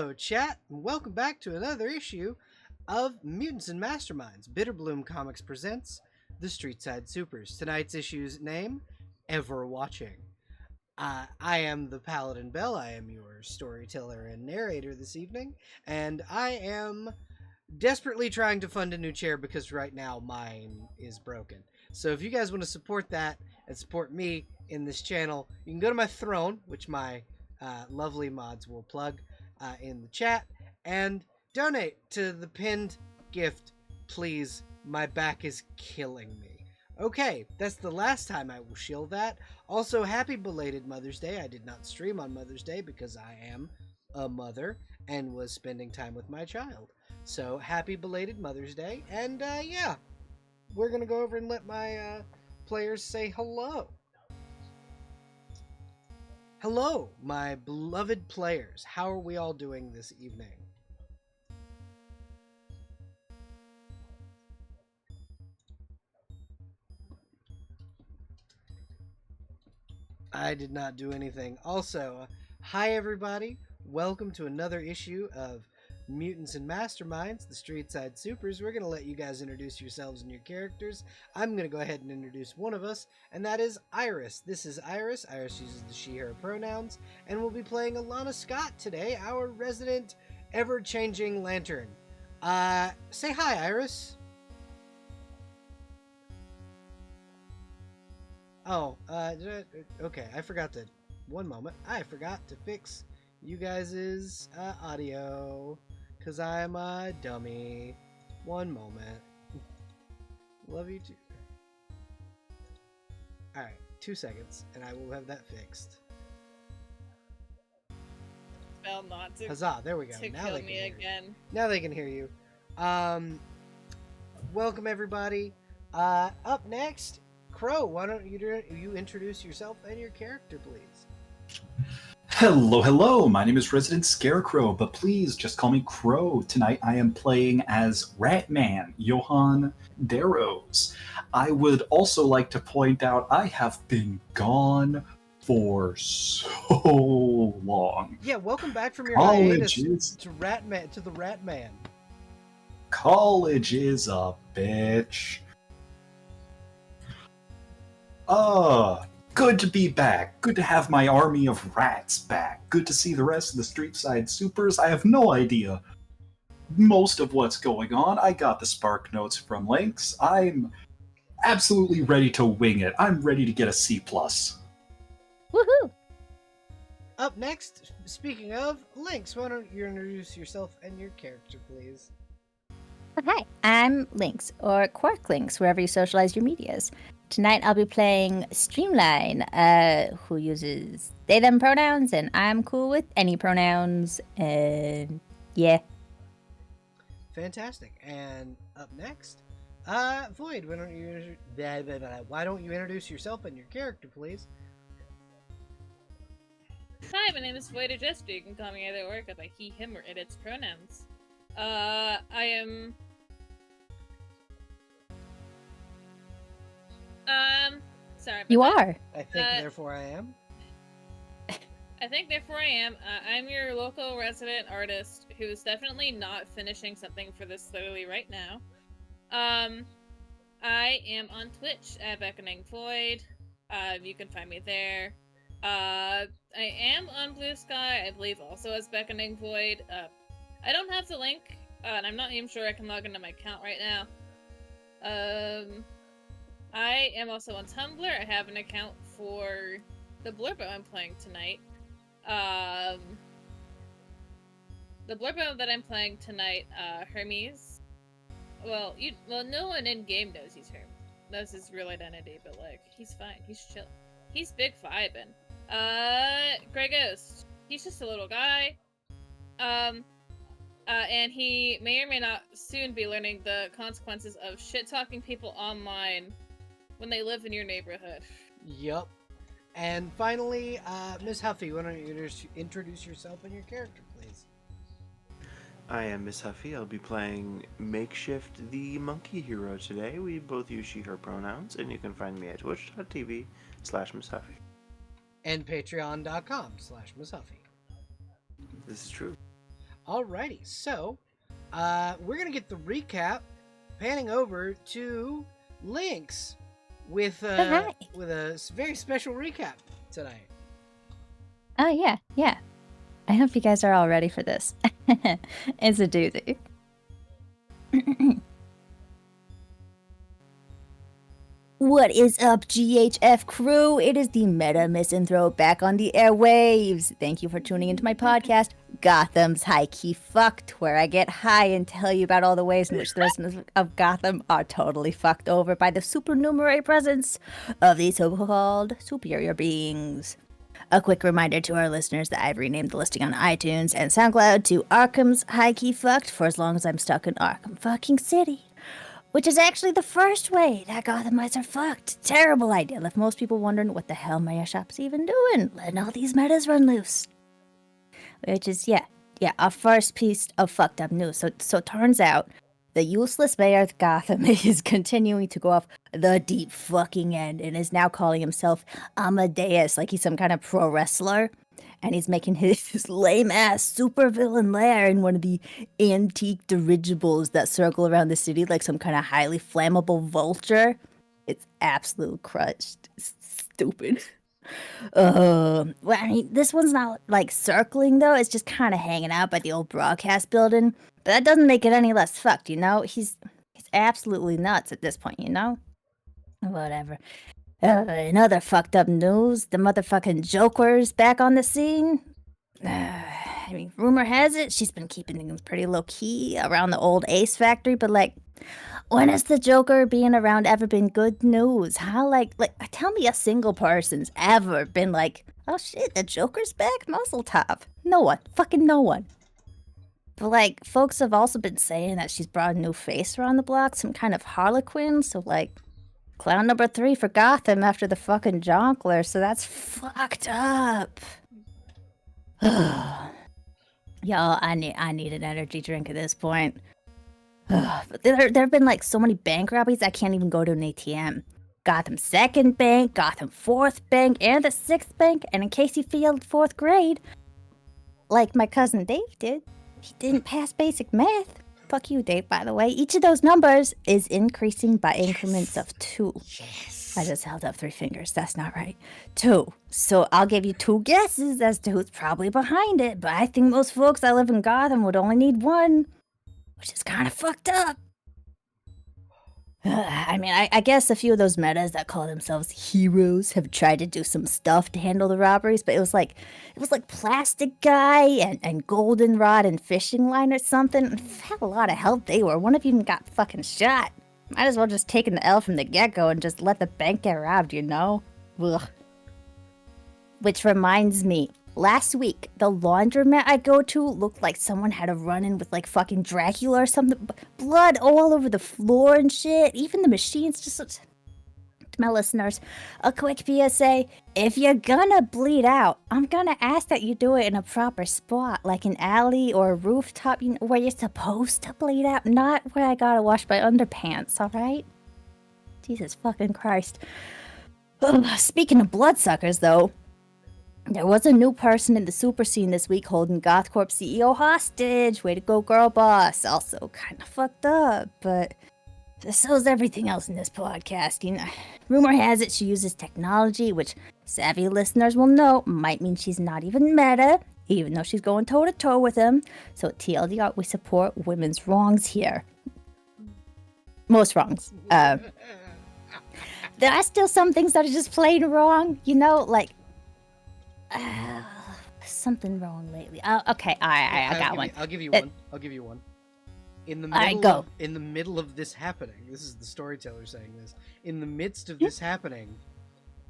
Hello, chat, and welcome back to another issue of Mutants and Masterminds. Bitterbloom Comics presents The Streetside Supers. Tonight's issue's name, Ever Watching. I am ThePaladinBelle. I am your storyteller and narrator this evening, and I am desperately trying to fund a new chair because right now mine is broken. So if you guys want to support that and support me in this channel, you can go to my throne, which my lovely mods will plug in the chat, and donate to the pinned gift, please. My back is killing me. Okay, that's the last time I will shield that. Also, happy belated Mother's Day. I did not stream on Mother's Day because I am a mother and was spending time with my child. So, happy belated Mother's Day. And, yeah, we're going to go over and let my players say hello. Hello, my beloved players. How are we all doing this evening? I did not do anything. Also, hi everybody. Welcome to another issue of Mutants and Masterminds, the Streetside Supers. We're going to let you guys introduce yourselves and your characters. I'm going to go ahead and introduce one of us, and that is Iris. This is Iris. Iris uses the she, her pronouns, and we'll be playing Alana Scott today, our resident, ever-changing lantern. Say hi, Iris. Oh, okay, I forgot to... One moment. I forgot to fix you guys' audio, because I'm a dummy. One moment. Love you too. Alright, 2 seconds, and I will have that fixed. Spell not to, Huzzah, there we go. to Now kill they can me hear again. you. Now they can hear you. Welcome, everybody. Up next, Crow, why don't you introduce yourself and your character, please? Hello, my name is Resident Scarecrow, but please just call me Crow. Tonight I am playing as Ratman, Johan Darrows. I would also like to point out I have been gone for so long. Yeah, welcome back from your College hiatus to the Ratman. College is a bitch. Good to be back. Good to have my army of rats back. Good to see the rest of the Streetside Supers. I have no idea most of what's going on. I got the Spark Notes from Lynx. I'm absolutely ready to wing it. I'm ready to get a C+. Woohoo! Up next, speaking of, Lynx, why don't you introduce yourself and your character, please? Hi, I'm Lynx, or Quark Lynx, wherever you socialize your medias. Tonight I'll be playing Streamline, who uses they, them pronouns, and I'm cool with any pronouns, and yeah. Fantastic. And up next, Void, why don't you introduce yourself and your character, please? Hi, my name is Void Jester. You can call me either or, by he, him, or it, its pronouns. I am... Sorry about You that. are. I think, therefore I am. I think, therefore I am. I'm your local resident artist who's definitely not finishing something for this literally right now. I am on Twitch at Beckoning Void. You can find me there. I am on Blue Sky, I believe also as Beckoning Void. I don't have the link, and I'm not even sure I can log into my account right now. I am also on Tumblr. I have an account for the blurbo I'm playing tonight. The blurbo that I'm playing tonight, Hermes. Well, no one in game knows he's Hermes. Knows his real identity, but like, he's fine. He's chill. He's big vibin'. Grey Ghost. He's just a little guy. And he may or may not soon be learning the consequences of shit-talking people online when they live in your neighborhood. Yup. And finally, Ms. Huffy, why don't you introduce yourself and your character, please? I am Miss Huffy. I'll be playing Makeshift the Monkey Hero today. We both use she, her pronouns, and you can find me at twitch.tv/Miss Huffy. And patreon.com/Ms. Huffy. This is true. Alrighty, so we're gonna get the recap, panning over to Lynx with Alright. with a very special recap tonight. Oh, yeah. I hope you guys are all ready for this. It's a doozy. What is up, GHF crew? It is the Meta Misanthrope back on the airwaves. Thank you for tuning into my podcast, Gotham's High Key Fucked, where I get high and tell you about all the ways in which the residents of Gotham are totally fucked over by the supernumerary presence of these so-called superior beings. A quick reminder to our listeners that I've renamed the listing on iTunes and SoundCloud to Arkham's High Key Fucked for as long as I'm stuck in Arkham fucking City. Which is actually the first way that Gothamites are fucked. Terrible idea. Left most people wondering what the hell Maya Shop's even doing, letting all these metas run loose. Which is, yeah, our first piece of fucked up news. So it turns out the useless mayor of Gotham is continuing to go off the deep fucking end and is now calling himself Amadeus like he's some kind of pro wrestler. And he's making his lame-ass supervillain lair in one of the antique dirigibles that circle around the city like some kind of highly flammable vulture. It's absolute crushed. It's stupid. Well, I mean, this one's not, like, circling, though. It's just kind of hanging out by the old broadcast building. But that doesn't make it any less fucked, you know? He's absolutely nuts at this point, you know? Whatever. In other fucked up news, the motherfucking Joker's back on the scene. I mean, rumor has it she's been keeping things pretty low-key around the old Ace factory, but, like, when has the Joker being around ever been good news? How, like, tell me a single person's ever been like, oh shit, the Joker's back? Muzzle top. No one. Fucking no one. But, like, folks have also been saying that she's brought a new face around the block, some kind of Harlequin, so, like, clown number 3 for Gotham after the fucking Jonkler, so that's fucked up. Y'all, I need an energy drink at this point. But there have been like so many bank robberies I can't even go to an ATM. Gotham 2nd Bank, Gotham 4th Bank, and the 6th Bank, and in case you failed 4th grade, like my cousin Dave did, he didn't pass basic math. Fuck you, Dave, by the way. Each of those numbers is increasing by increments of 2. Yes. I just held up 3 fingers. That's not right. 2. So I'll give you 2 guesses as to who's probably behind it, but I think most folks that live in Gotham would only need 1, which is kind of fucked up. I mean, I guess a few of those metas that call themselves heroes have tried to do some stuff to handle the robberies, but it was like Plastic Guy and Goldenrod and Fishing Line or something. Had a lot of help they were. One of you even got fucking shot. Might as well just taken the L from the get-go and just let the bank get robbed, you know? Ugh. Which reminds me, last week, the laundromat I go to looked like someone had a run-in with, like, fucking Dracula or something. Blood all over the floor and shit. Even the machines just... To my listeners, a quick PSA. If you're gonna bleed out, I'm gonna ask that you do it in a proper spot, like an alley or a rooftop, you know, where you're supposed to bleed out, not where I gotta wash my underpants, alright? Jesus fucking Christ. Ugh, speaking of bloodsuckers, though, there was a new person in the super scene this week holding GothCorp CEO hostage. Way to go, girl boss. Also kind of fucked up, but so is everything else in this podcast. You know, rumor has it she uses technology, which savvy listeners will know might mean she's not even meta, even though she's going toe-to-toe with him. So TLDR, we support women's wrongs here. Most wrongs. There are still some things that are just plain wrong, you know, like... something wrong lately. Okay, I got one. I'll give you one. In the middle of this happening, this is the storyteller saying this. In the midst of this happening,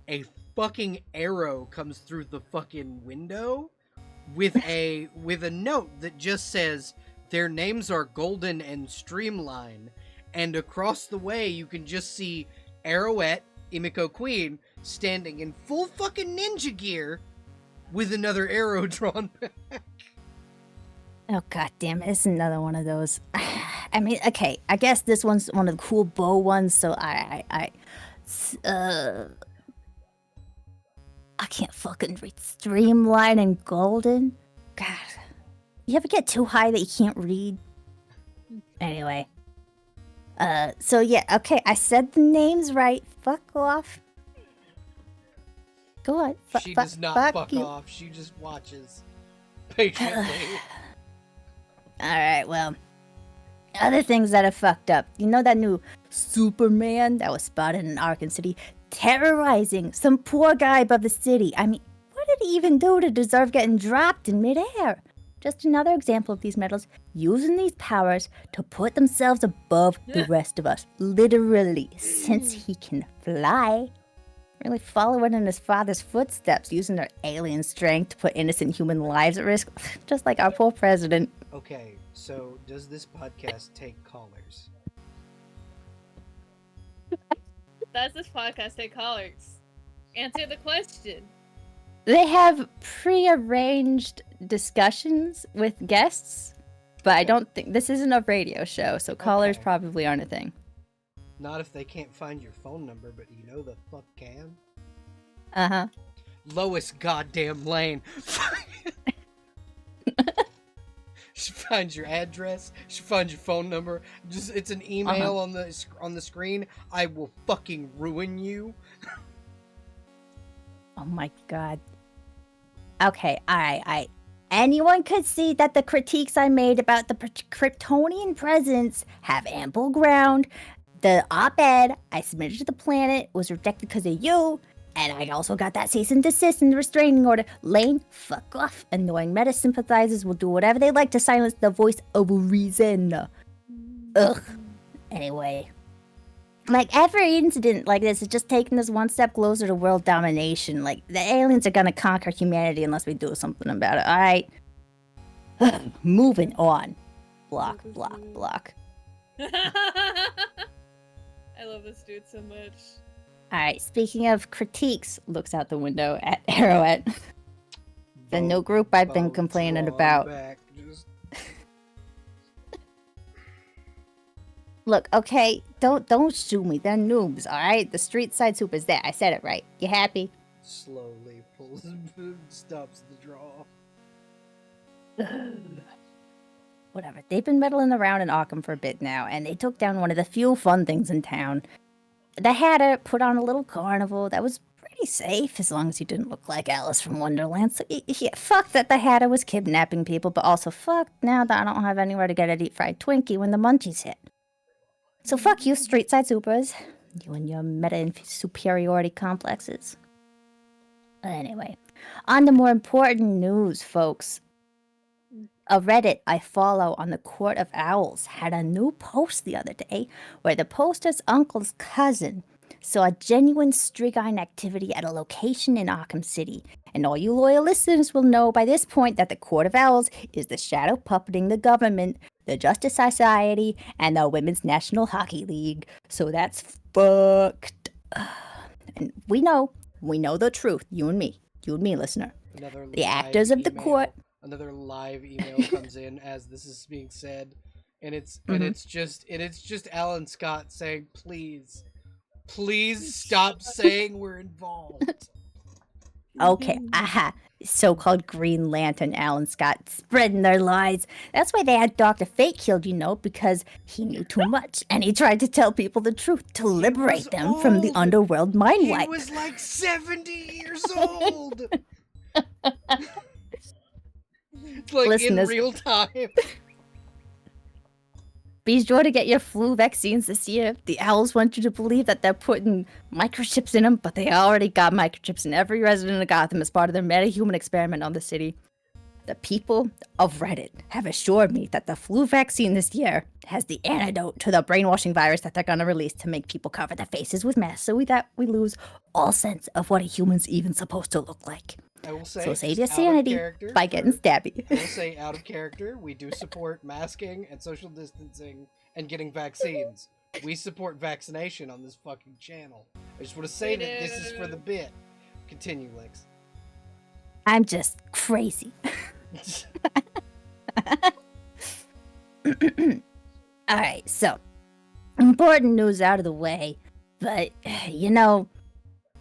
a fucking arrow comes through the fucking window with a note that just says their names are Golden and Streamline, and across the way you can just see Arrowette, Imiko Queen, standing in full fucking ninja gear with another arrow drawn back. Oh, goddamn, it's another one of those. I mean, okay, I guess this one's one of the cool bow ones, so I can't fucking read Streamline and Golden. God. You ever get too high that you can't read? Anyway. So yeah, okay, I said the names right. Fuck off. Go on. She does not fuck you. off. She just watches patiently. Alright, well. Other things that are fucked up. You know that new Superman that was spotted in Arkham City terrorizing some poor guy above the city? I mean, what did he even do to deserve getting dropped in midair? Just another example of these metals using these powers to put themselves above the rest of us. Literally, since he can fly. Really following in his father's footsteps, using their alien strength to put innocent human lives at risk. Just like our poor president. Okay, so does this podcast take callers? Does this podcast take callers? Answer the question. They have pre-arranged discussions with guests, but I don't think this isn't a radio show, so callers Okay. probably aren't a thing. Not if they can't find your phone number, but you know the fuck can? Uh-huh. Lois goddamn Lane. She finds your address. She finds your phone number. Just it's an email on the screen. I will fucking ruin you. Oh my god. Okay, alright. Anyone could see that the critiques I made about the Kryptonian presence have ample ground. The op-ed I submitted to the planet was rejected because of you, and I also got that cease and desist and restraining order. Lane, fuck off. Annoying meta sympathizers will do whatever they like to silence the voice of reason. Ugh. Anyway. Like, every incident like this is just taking us one step closer to world domination. Like, the aliens are gonna conquer humanity unless we do something about it, alright? Moving on. Block. I love this dude so much. Alright, speaking of critiques, looks out the window at Arrowhead. The new group I've been complaining about. Look, okay, don't shoot me. They're noobs, alright? The street side super's there. I said it right. You happy? Slowly pulls stops the draw. Whatever. They've been meddling around in Arkham for a bit now, and they took down one of the few fun things in town. The Hatter put on a little carnival that was pretty safe, as long as you didn't look like Alice from Wonderland. So, yeah, fuck that the Hatter was kidnapping people, but also fuck now that I don't have anywhere to get a deep fried Twinkie when the munchies hit. So fuck you, street side supers. You and your meta and superiority complexes. Anyway, on to more important news, folks. A Reddit I follow on the Court of Owls had a new post the other day where the poster's uncle's cousin saw a genuine Strigine activity at a location in Arkham City. And all you loyal listeners will know by this point that the Court of Owls is the shadow puppeting the government, the Justice Society, and the Women's National Hockey League. So that's fucked. And we know the truth, you and me, listener. The actors of the court. Another live email comes in as this is being said, and it's just Alan Scott saying, please stop saying we're involved. Okay, aha. So-called Green Lantern Alan Scott spreading their lies. That's why they had Dr. Fate killed, because he knew too much, and he tried to tell people the truth to liberate them from the underworld mind wipe. He was like 70 years old! Like listeners, in real time. Be sure to get your flu vaccines this year. The owls want you to believe that they're putting microchips in them, but they already got microchips in every resident of Gotham as part of their meta-human experiment on the city. The people of Reddit have assured me that the flu vaccine this year has the antidote to the brainwashing virus that they're going to release to make people cover their faces with masks so that we lose all sense of what a human's even supposed to look like. I will say, so save your sanity by getting stabby. I will say, out of character, we do support masking and social distancing and getting vaccines. We support vaccination on this fucking channel. I just want to say that this is for the bit. Continue, Lex. I'm just crazy. Alright, so important news out of the way, but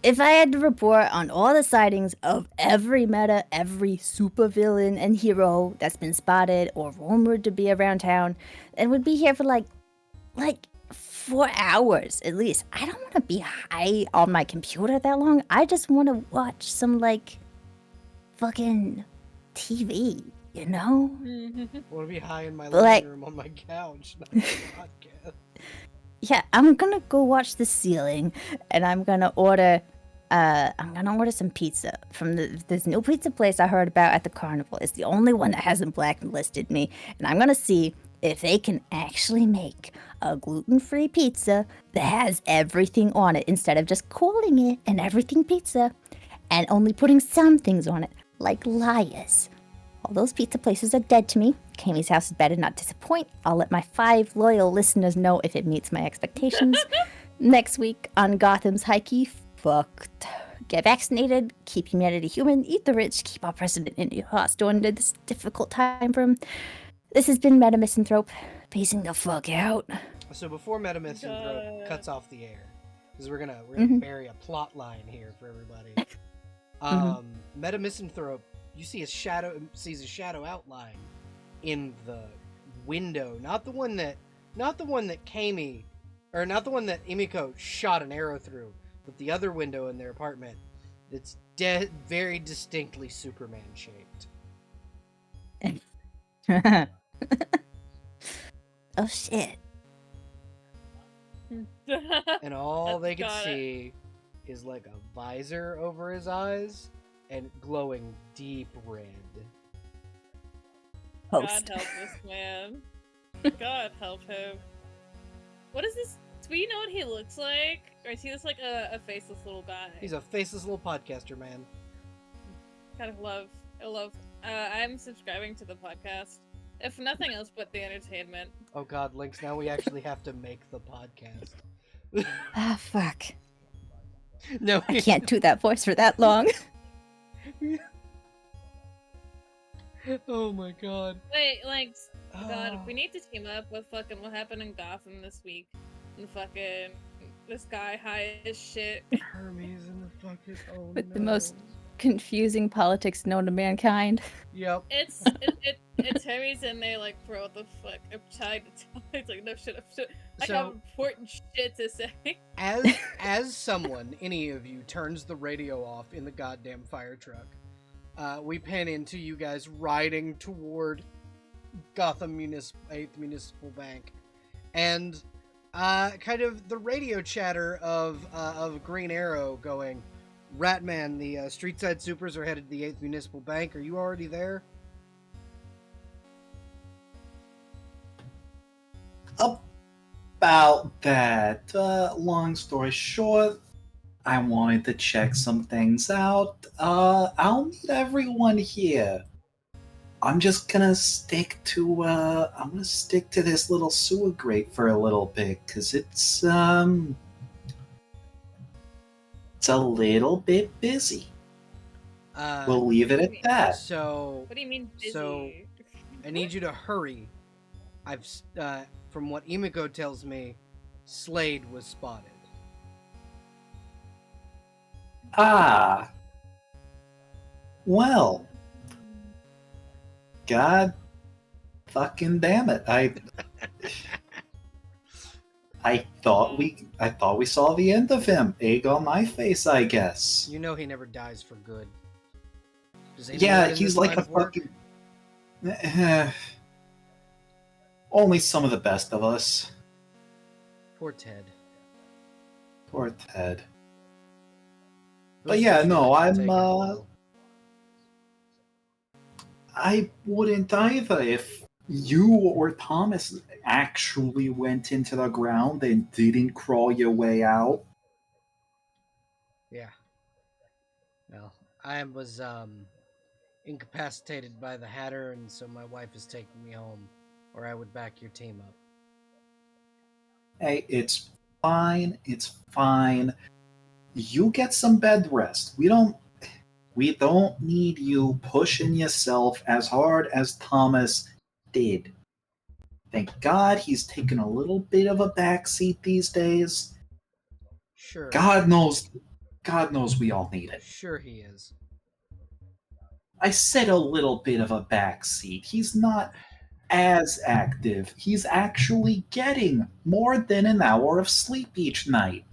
if I had to report on all the sightings of every meta, every supervillain and hero that's been spotted or rumored to be around town, then we'd be here for like 4 hours at least. I don't want to be high on my computer that long. I just want to watch some fucking TV, you know? I want to be high in my But, like- living room on my couch, not on a podcast. Yeah, I'm gonna go watch the ceiling, and I'm gonna order some pizza from this new pizza place I heard about at the carnival. It's the only one that hasn't blacklisted me, and I'm gonna see if they can actually make a gluten-free pizza that has everything on it instead of just calling it an everything pizza and only putting some things on it, like liars. All those pizza places are dead to me. Kami's house is better not disappoint. I'll let my 5 loyal listeners know if it meets my expectations. Next week on Gotham's Hikey, fucked. Get vaccinated, keep humanity human, eat the rich, keep our president in your hearts during this difficult time for him. This has been Meta Misanthrope, pacing the fuck out. So before Meta Misanthrope God. cuts off the air, because we're gonna Mhm. bury a plot line here for everybody. Mhm. Meta Misanthrope, you see sees a shadow outline in the window, not the one that Kami, or not the one that Imiko shot an arrow through, but the other window in their apartment. It's very distinctly Superman shaped. Oh shit. And all they can Got it. see is like a visor over his eyes and glowing deep red. God Post. help this man. God help him. What is this? Do we know what he looks like? Or is he just like a faceless little guy? He's a faceless little podcaster, man. kind of love. I love. I'm subscribing to the podcast. If nothing else but the entertainment. Oh god, Lynx, now we actually have to make the podcast. Ah, fuck. No, I can't do that voice for that long. Oh my god. Wait, like, God, Oh. we need to team up with fucking what happened in Gotham this week. And fucking this guy high as shit. Hermes in the fucking With the most confusing politics known to mankind. Yep. It's Hermes and they like, bro, what the fuck? I'm trying to tell. It's like, no shit. I So- got important shit to say. As someone, any of you, turns the radio off in the goddamn fire truck, we pan into you guys riding toward Gotham 8th Municipal Bank, and kind of the radio chatter of Green Arrow going, Ratman, the Street Side Supers are headed to the 8th Municipal Bank. Are you already there? About that, long story short, I wanted to check some things out. I'll meet everyone here. I'm just gonna stick to this little sewer grate for a little bit, cause it's a little bit busy. We'll leave it at that. So What do you mean busy? So- I need you to hurry. From what Imiko tells me, Slade was spotted. Ah. Well. God fucking damn it. I thought we saw the end of him. Egg on my face, I guess. You know he never dies for good. Does anyone Yeah, in he's this like line a of work? fucking only some of the best of us. Poor Ted. Poor Ted. Those But yeah, two no, are I'm taking it well. I wouldn't either if you or Thomas actually went into the ground and didn't crawl your way out. Yeah. Well, I was incapacitated by the Hatter, and so my wife is taking me home, or I would back your team up. Hey, it's fine. It's fine. You get some bed rest. We don't need you pushing yourself as hard as Thomas did. Thank God he's taken a little bit of a backseat these days. Sure. God knows God knows we all need it. Sure he is. I said a little bit of a backseat. He's not as active. He's actually getting more than an hour of sleep each night.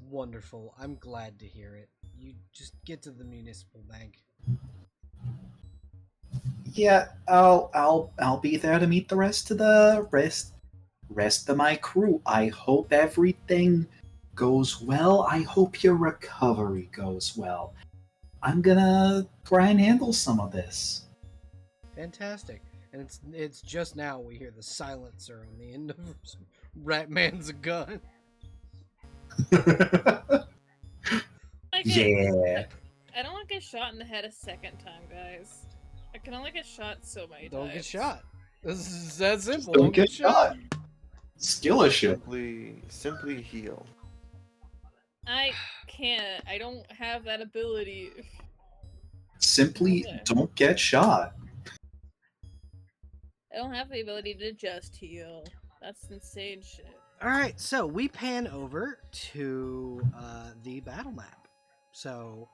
Wonderful. I'm glad to hear it. You just get to the municipal bank. Yeah, I'll be there to meet the rest of the rest of my crew. I hope everything goes well. I hope your recovery goes well. I'm gonna try and handle some of this. Fantastic. And it's just now we hear the silencer on the end of Ratman's gun. Yeah. I don't want to get shot in the head a second time, guys. I can only get shot so many times. Don't get shot. This is that simple. Don't get shot. Skill issue. Simply heal. I can't. I don't have that ability. Simply Okay. don't get shot. I don't have the ability to just heal. That's insane shit. All right, so we pan over to the battle map. So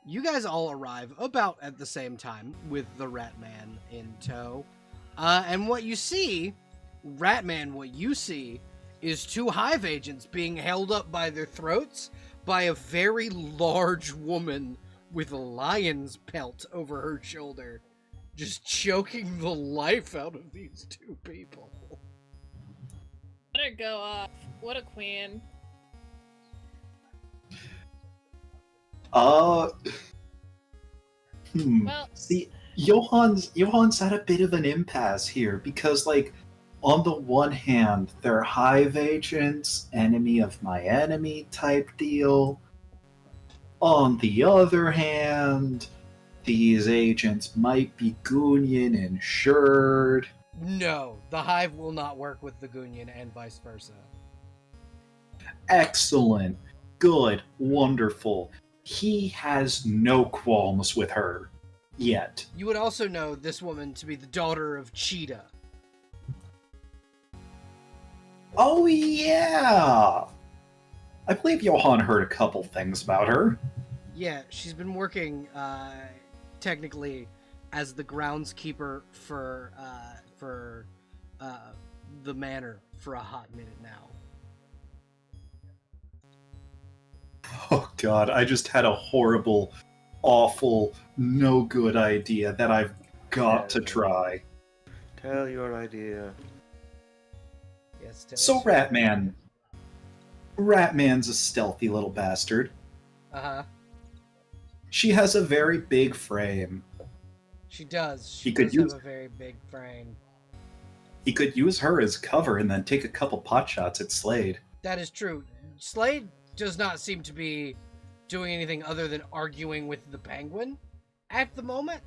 you guys all arrive about at the same time with the Ratman in tow. And what you see, Ratman, what you see is two hive agents being held up by their throats by a very large woman with a lion's pelt over her shoulder, just choking the life out of these two people. Let her go off. What a queen. Well, See, Johan's at a bit of an impasse here because, like, on the one hand, they're hive agents, enemy of my enemy type deal. On the other hand, these agents might be Gunyan insured. No, the hive will not work with the Gunyan and vice versa. Excellent. Good. Wonderful. He has no qualms with her. Yet. You would also know this woman to be the daughter of Cheetah. Oh, yeah! I believe Johan heard a couple things about her. Yeah, she's been working, technically, as the groundskeeper for the manor for a hot minute now. Oh god, I just had a horrible, awful, no good idea that I've got to try. Tell your idea. Yes. So Ratman's a stealthy little bastard. Uh-huh. She has a very big frame. She does. She He could does use- have a very big frame. He could use her as cover and then take a couple pot shots at Slade. That is true. Slade does not seem to be doing anything other than arguing with the penguin at the moment.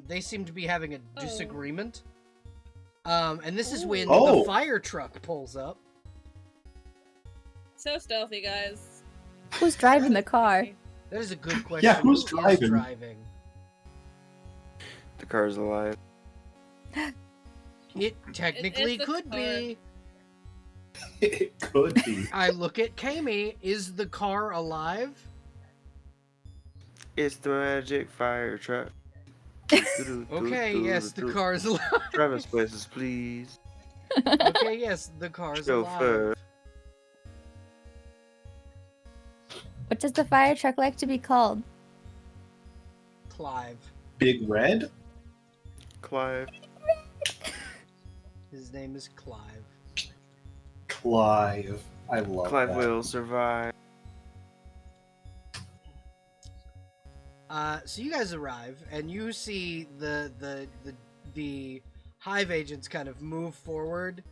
They seem to be having a disagreement. And this is when the fire truck pulls up. so stealthy, guys. Who's driving the car? That is a good question. Yeah, who's Who is driving? driving? The car's alive. It technically It's the could car. be. It could be. I look at Kami. Is the car alive? It's the magic fire truck. Okay, yes, the car is alive. Driver's places, please. Okay, yes, the car is Chauffeur. alive. What does the fire truck like to be called? Clive. Big Red? Clive. His name is Clive. Clive. I love Clive that. will survive. So you guys arrive, and you see the hive agents kind of move forward,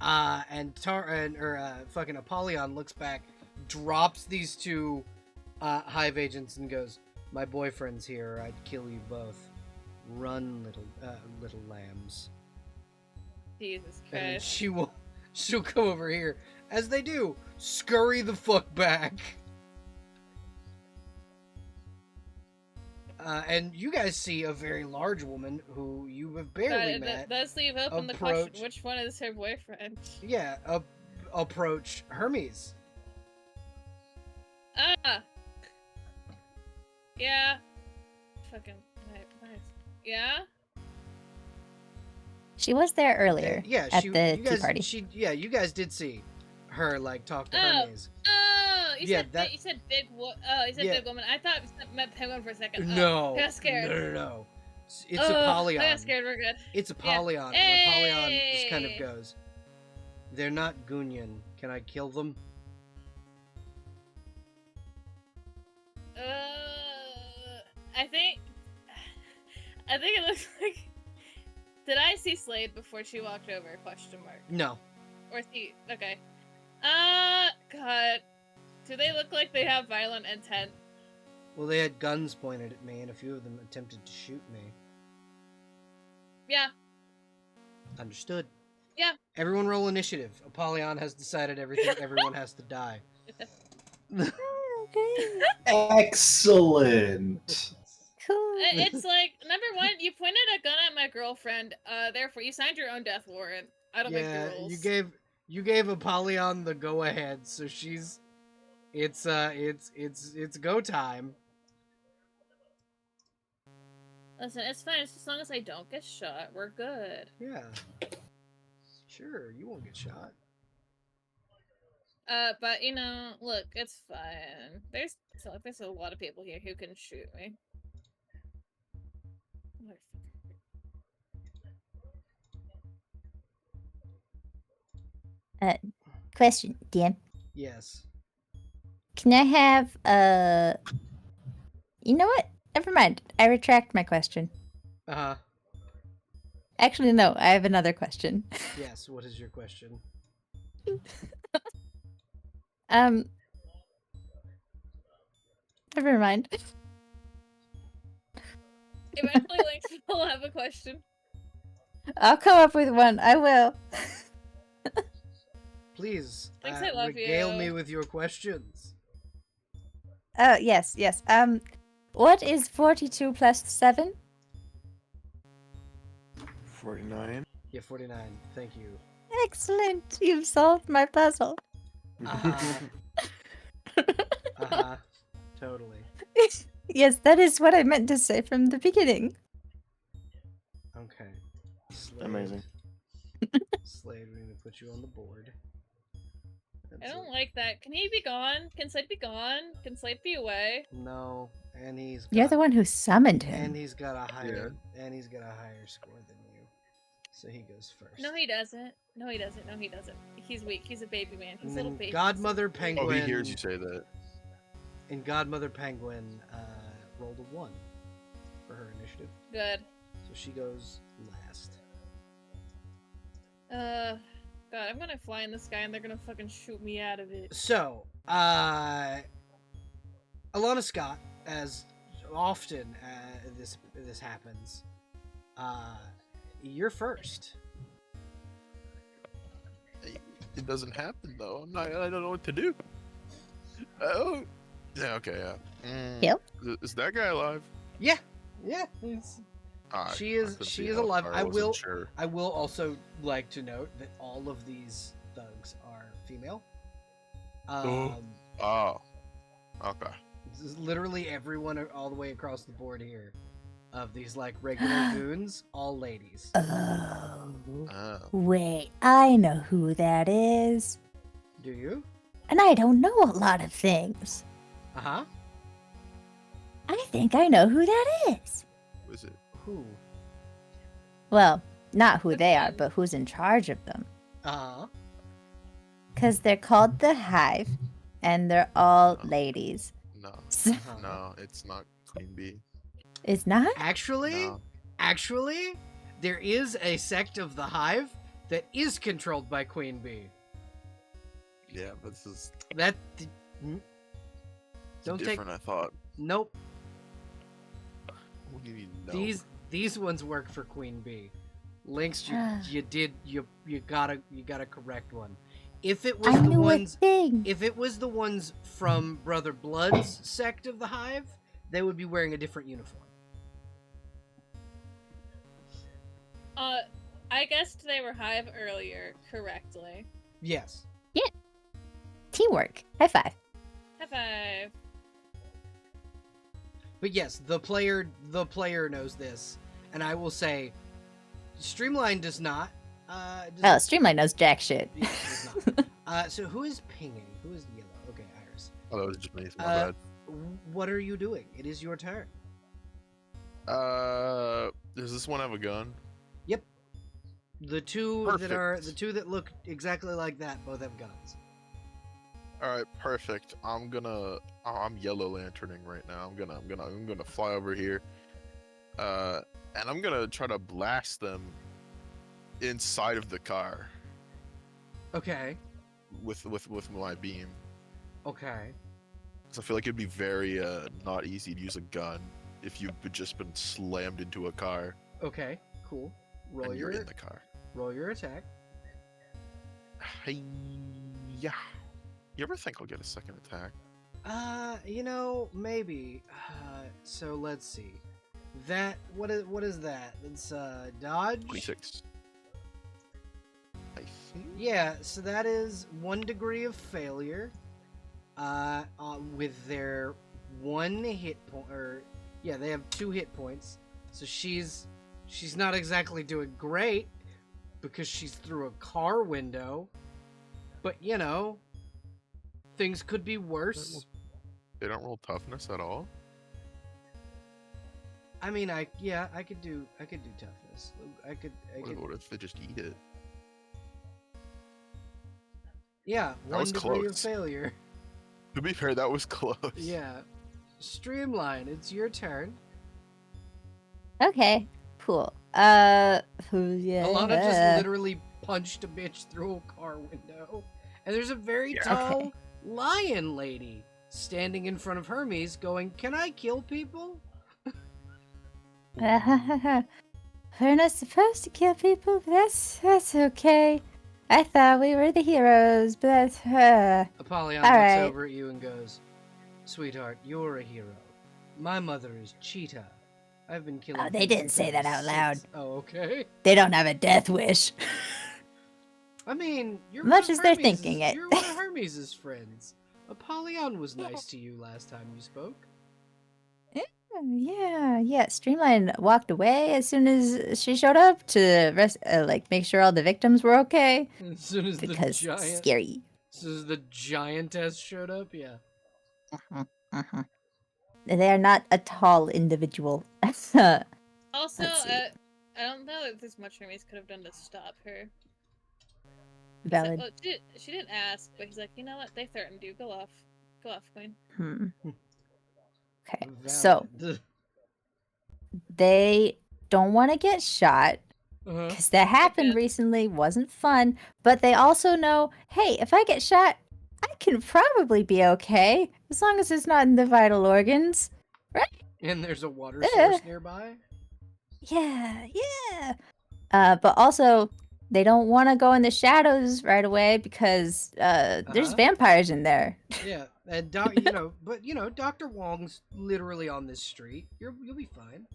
and fucking Apollyon looks back, drops these two hive agents, and goes, "My boyfriend's here, or I'd kill you both. Run, little lambs." Jesus And then Christ. she'll come over here, as they do, scurry the fuck back. And you guys see a very large woman who you have barely met. Does leave open the Approach. question, which one is her boyfriend? Yeah, approach Hermes. Yeah. Fucking nice. Yeah. She was there earlier. Yeah, at you the tea guys, party. you guys did see her like talk to Oh. Hermes. You Yeah, said that- you said big. You said Yeah. big woman. I thought you meant penguin for a second. No, I got scared. no. It's Apollyon. I got scared. We're good. It's Apollyon, Yeah. and Apollyon just kind of Hey! goes, "They're not Gunyan. Can I kill them?" I think it looks like. Did I see Slade before she walked over? Question mark. No. Or see? Okay. God. Do they look like they have violent intent? Well, they had guns pointed at me, and a few of them attempted to shoot me. Yeah. Understood. Yeah. Everyone roll initiative. Apollyon has decided everyone has to die. Excellent. Cool. It's like, number one, you pointed a gun at my girlfriend. Therefore, you signed your own death warrant. I don't make the rules. you gave Apollyon the go ahead, so it's go time. Listen, it's fine. It's as long as I don't get shot, we're good. Yeah. Sure, you won't get shot. But look, it's fine. There's a lot of people here who can shoot me. Question, DM. Yes. Can I have You know what? Never mind. I retract my question. Uh-huh. Actually, no. I have another question. Yes, what is your question? Never mind. Eventually, Lynx will have a question. I'll come up with one. I will. Please, Lynx, I love regale you. me with your questions. Oh, yes. What is 42 plus 7? 49. Yeah, 49. Thank you. Excellent. You've solved my puzzle. Uh-huh. Totally. Yes, that is what I meant to say from the beginning. Okay. Slade. Amazing. Slade, we're gonna put you on the board. I don't like that. Can he be gone? Can Slade be gone? Can Slade be away? No, and he's You're the one who summoned and him. he's got a higher score than you. So he goes first. No, he doesn't. No, he doesn't. No, he doesn't. He's weak. He's a baby man. He's And a little then baby. Godmother Oh, Penguin. he hears you say that. And Godmother Penguin rolled a 1 for her initiative. Good. So she goes last. God, I'm gonna fly in the sky and they're gonna fucking shoot me out of it. So, Alana Scott, as often this happens, you're first. It doesn't happen though. I don't know what to do. Oh, yeah. Okay, yeah. Yep. Is that guy alive? Yeah, it's, she is alive. I will also like to note that all of these thugs are female. Oh, okay. This is literally everyone all the way across the board here. Of these like regular goons, all ladies. Oh. Wait, I know who that is. Do you? And I don't know a lot of things. Uh-huh. I think I know who that is. Who is it? Who? Well, not who they are, but who's in charge of them. Uh-huh. Because they're called the Hive, and they're all ladies. No, Uh-huh. no, it's not Queen Bee. It's not? Actually, there is a sect of the Hive that is controlled by Queen Bee. Yeah, but this is That don't take. different. I thought. Nope. What do you mean? No? These ones work for Queen Bee. Lynx, you got a correct one. If it was I the knew ones a thing. if it was the ones from Brother Blood's sect of the Hive, they would be wearing a different uniform. I guessed they were Hive earlier correctly. Yes. Teamwork. High five. High five. But yes, the player knows this, and I will say, Streamline does not. Oh, Streamline knows jack shit. Yeah, does not. So who is pinging? Who is yellow? Okay, Iris. Oh, that was just me. My bad. What are you doing? It is your turn. Does this one have a gun? Yep. The two that look exactly like that both have guns. All right, perfect. I'm yellow lanterning right now. I'm gonna fly over here, and I'm gonna try to blast them inside of the car Okay. with my beam. Okay. So I feel like it'd be very not easy to use a gun if you've just been slammed into a car Okay. Cool. and you're in the car. Roll your attack. Hey, yeah. You ever think I'll get a second attack? Maybe. So let's see. What is that? It's dodge. 26. I think. Yeah, so that is 1 degree of failure. With their 1 hit point, they have 2 hit points. So she's not exactly doing great because she's through a car window. But things could be worse. They don't roll toughness at all. I mean, I could do toughness. What if they just eat it? Yeah, That 1 was degree of close. failure. To be fair, that was close. Yeah. Streamline, it's your turn. Okay, cool. Yeah. Alana just literally punched a bitch through a car window. And there's a very tall lion lady standing in front of Hermes going, "Can I kill people?" We're not supposed to kill people, but that's okay. I thought we were the heroes, but Apollyon All looks right. over at you and goes, "Sweetheart, you're a hero. My mother is Cheetah. I've been killing Oh, they people didn't say ever that out loud. since." Oh, okay. they don't have a death wish. I mean, you're Much one of as they're Hermes' thinking it. You're one of Hermes' friends. Apollyon was nice to you last time you spoke. Yeah. Streamline walked away as soon as she showed up to make sure all the victims were okay. As soon as Because the giant, scary. as soon as the giantess showed up, yeah. They are not a tall individual. Also, Let's see. I don't know if there's much Hermes could have done to stop her. Valid. Well, she didn't ask, but he's like, you know what? They threatened you. Go off, queen. Okay, Valid. so they don't want to get shot Uh-huh. because that happened Okay. recently. Wasn't fun, but they also know, hey, if I get shot, I can probably be okay as long as it's not in the vital organs. And there's a water source nearby. Yeah. But also, they don't want to go in the shadows right away because there's vampires in there. Yeah, and Dr. Wong's literally on this street. You'll be fine.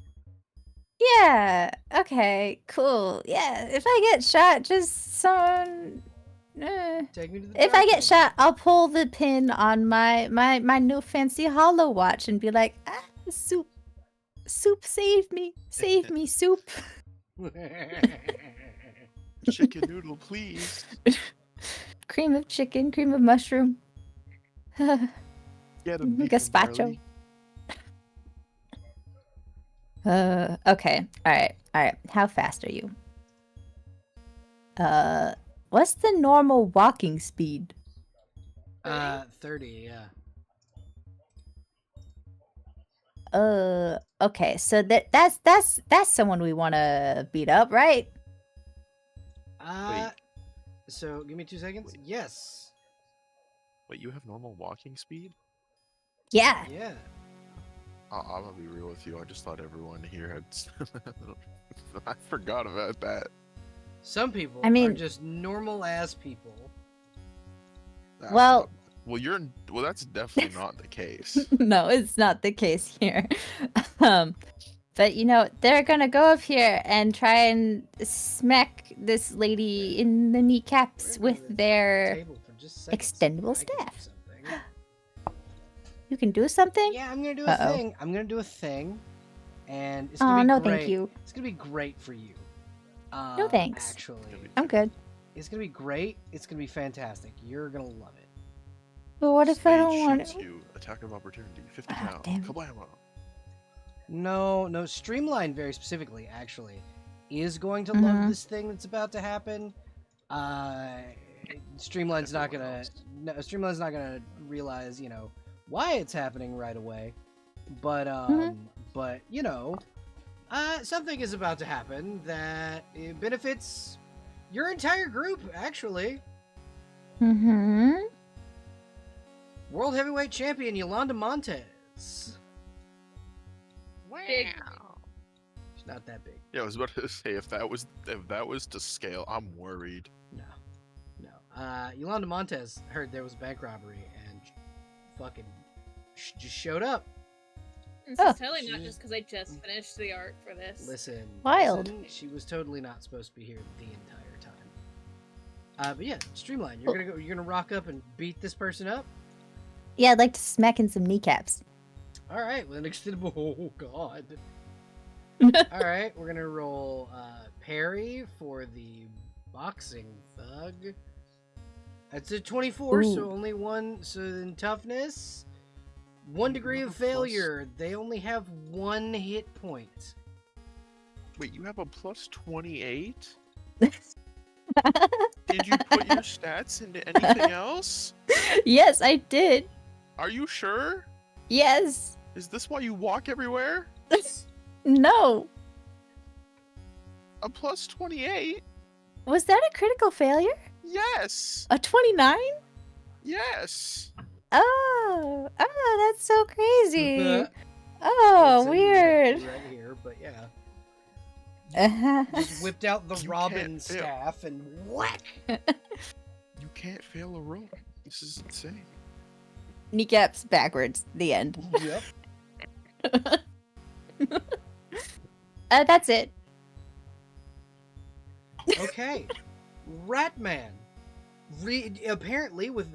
Yeah. Okay. Cool. Yeah. If I get shot, just someone. Take me to the If I dark get room. shot, I'll pull the pin on my new fancy hollow watch and be like, soup, save me, soup. Chicken noodle, please. Cream of chicken, cream of mushroom. Get him, beef and Gazpacho. barley. Okay. All right. How fast are you? What's the normal walking speed? 30, yeah. Okay. So that's someone we want to beat up, right? Wait. So give me 2 seconds. Wait. Yes. Wait, you have normal walking speed? Yeah. Yeah. I'm gonna be real with you. I just thought everyone here had. I forgot about that. Some people I mean- are just normal ass people. That's Well- not- well, that's definitely not the case. No, it's not the case here. But they're gonna go up here and try and smack this lady in the kneecaps We're gonna with their Table for just seconds. extendable I can do staff. something. You can do something? Yeah, I'm gonna do a Uh-oh. thing. I'm gonna do a thing, and it's Oh, gonna be no, great. thank you. It's gonna be great for you. No, thanks. Actually, I'm good. it's gonna be great. It's gonna be fantastic. You're gonna love it. But what if I don't Spade want shoots to? you. Attack of opportunity. 50 Ah, cal. damn it. Kablamo. No, Streamline very specifically actually is going to love Mhm. this thing that's about to happen. Streamline's not Everyone gonna. else. No, Streamline's not gonna realize, why it's happening right away. But but something is about to happen that it benefits your entire group. Actually, Mm-hmm. World Heavyweight Champion Yolanda Montez. Big. She's not that big. Yeah, I was about to say if that was to scale, I'm worried. No. Yolanda Montez heard there was a bank robbery and fucking just showed up. This Oh. is totally not just because I just finished the art for this. Listen, Wild. she was totally not supposed to be here the entire time. But yeah, Streamline, you're gonna rock up and beat this person up. Yeah, I'd like to smack in some kneecaps. All right, with an extendable. Oh God. All right, we're gonna roll parry for the boxing thug. That's a 24, Ooh. so only one. So in toughness, 1 degree have of a plus- failure. They only have 1 hit point. Wait, you have a plus 28? Did you put your stats into anything else? Yes, I did. Are you sure? Yes. Is this why you walk everywhere? No. A plus 28? Was that a critical failure? Yes! A 29? Yes! Oh, that's so crazy. It's Oh, in weird. right here, but yeah. Uh-huh. Just whipped out the You Robin can't fail. staff and whack. You can't fail a roll. This is insane. Kneecaps backwards. The end. Yep. That's it. Okay. Ratman. Apparently, with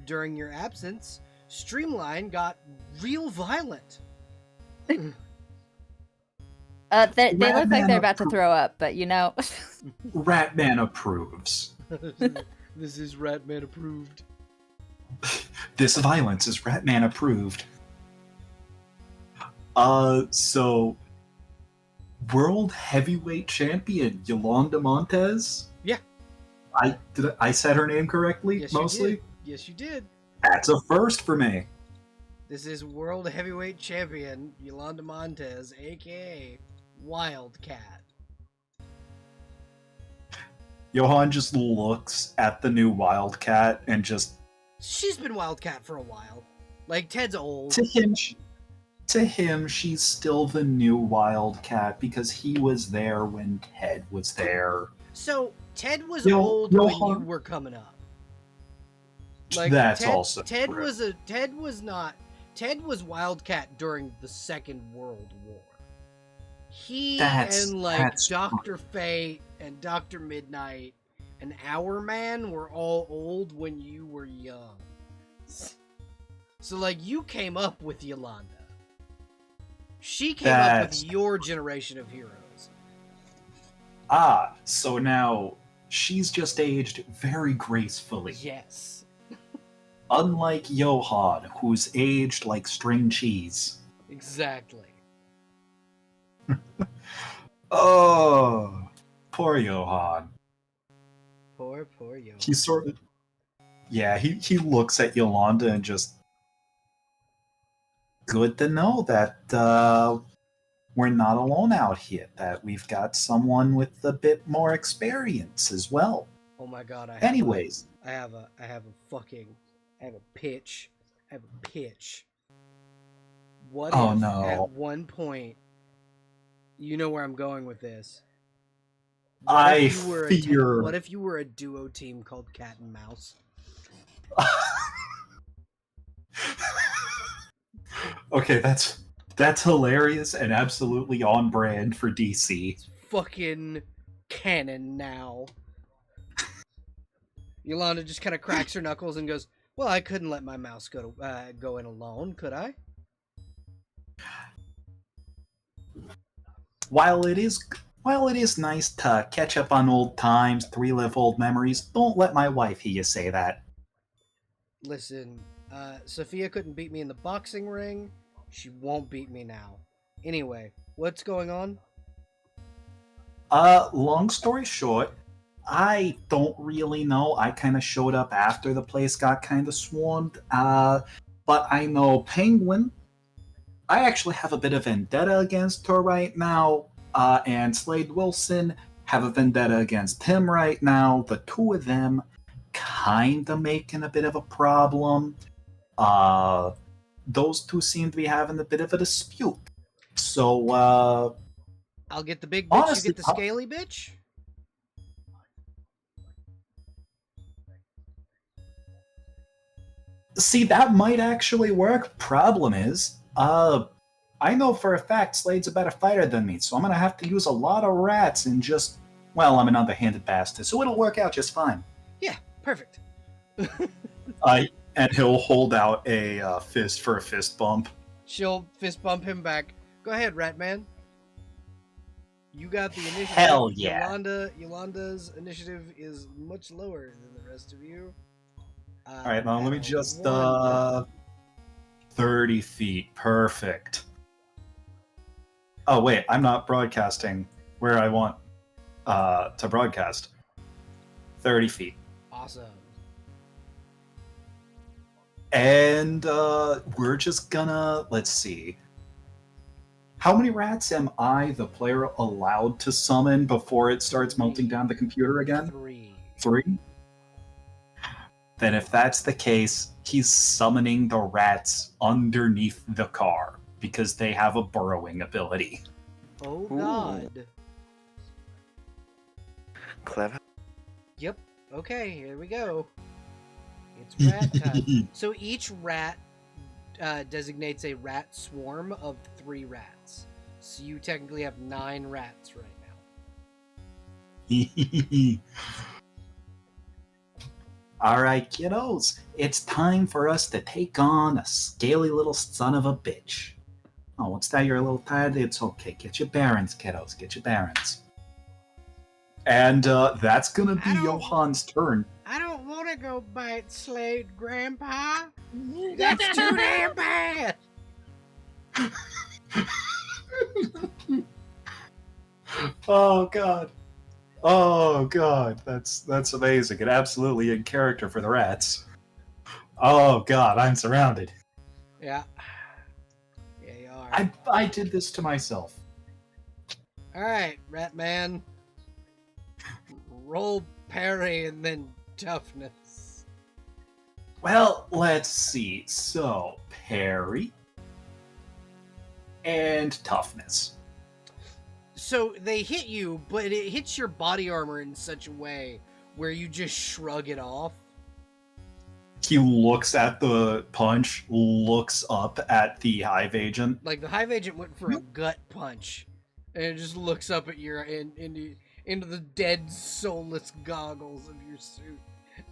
during your absence, Streamline got real violent. They look like Ratman they're about to throw up, but Ratman approves. This is Ratman approved. This violence is Ratman approved. So World Heavyweight Champion Yolanda Montez? Yeah. I said her name correctly, Yes, mostly? you did. Yes, you did. That's a first for me. This is World Heavyweight Champion Yolanda Montez, aka Wildcat. Johan just looks at the new Wildcat and just She's been Wildcat for a while. Like, Ted's old. to him, she's still the new Wildcat because he was there when Ted was there. So, Ted was Yo- old when you Johan- were coming up. That's Ted, also Ted true. Ted was Wildcat during the Second World War. He That's and like true. Dr. Fate and Dr. Midnight and Our Man were all old when you were young. So like you came up with Yolanda. She came up That's with your generation of heroes. So now she's just aged very gracefully. Yes. Unlike Johan, who's aged like string cheese. Exactly. Oh, poor Johan. Poor Yoda. He sort of... Yeah, he looks at Yolanda and just... Good to know that we're not alone out here, that we've got someone with a bit more experience as well. Oh my god, I Anyways, have a pitch. I have a pitch. What Oh, if no. at one point, you know where I'm going with this. I fear. fear... What if you were a duo team called Cat and Mouse? Okay, that's hilarious and absolutely on brand for DC. It's fucking canon now. Yolanda just kind of cracks her knuckles and goes, Well, I couldn't let my mouse go in alone, could I? While it is nice to catch up on old times, relive old memories, don't let my wife hear you say that. Listen, Sophia couldn't beat me in the boxing ring. She won't beat me now. Anyway, what's going on? Long story short, I don't really know. I kind of showed up after the place got kind of swarmed. But I know Penguin. I actually have a bit of vendetta against her right now. And Slade Wilson have a vendetta against him right now. The two of them kind of making a bit of a problem. Those two seem to be having a bit of a dispute. So, I'll get the big bitch, honestly, you get the scaly bitch? see, that might actually work. Problem is, I know for a fact Slade's a better fighter than me, so I'm gonna have to use a lot of rats and just, well, I'm an underhanded bastard, so it'll work out just fine. Yeah, perfect. And he'll hold out a fist for a fist bump. She'll fist bump him back. Go ahead, Ratman. You got the initiative. Hell yeah. Yolanda's initiative is much lower than the rest of you. All right, now let me at a just 1. 30 feet, perfect. Oh wait, I'm not broadcasting where I want to broadcast. 30 feet. Awesome. And we're just gonna, let's see. How many rats am I, the player, allowed to summon before it starts melting down the computer again? 3. 3? Then if that's the case, he's summoning the rats underneath the car because they have a burrowing ability. Oh god. Clever. Yep. Okay, here we go. It's rat time. So each rat designates a rat swarm of 3 rats. So you technically have 9 rats right now. Alright, kiddos, it's time for us to take on a scaly little son of a bitch. Oh, what's that? You're a little tired? It's okay. Get your bearings, kiddos. Get your bearings. And that's gonna be Johan's turn. I don't want to go bite Slade, Grandpa. That's too damn bad. Oh god. Oh god, that's amazing and absolutely in character for the rats. Oh god, I'm surrounded. Yeah. Yeah, you are. I did this to myself. Alright, Ratman. Roll parry and then toughness. Well, let's see. So, parry and toughness. So they hit you, but it hits your body armor in such a way where you just shrug it off. He looks at the punch, looks up at the hive agent. Like the hive agent went for a gut punch, and it just looks up at your into the dead, soulless goggles of your suit,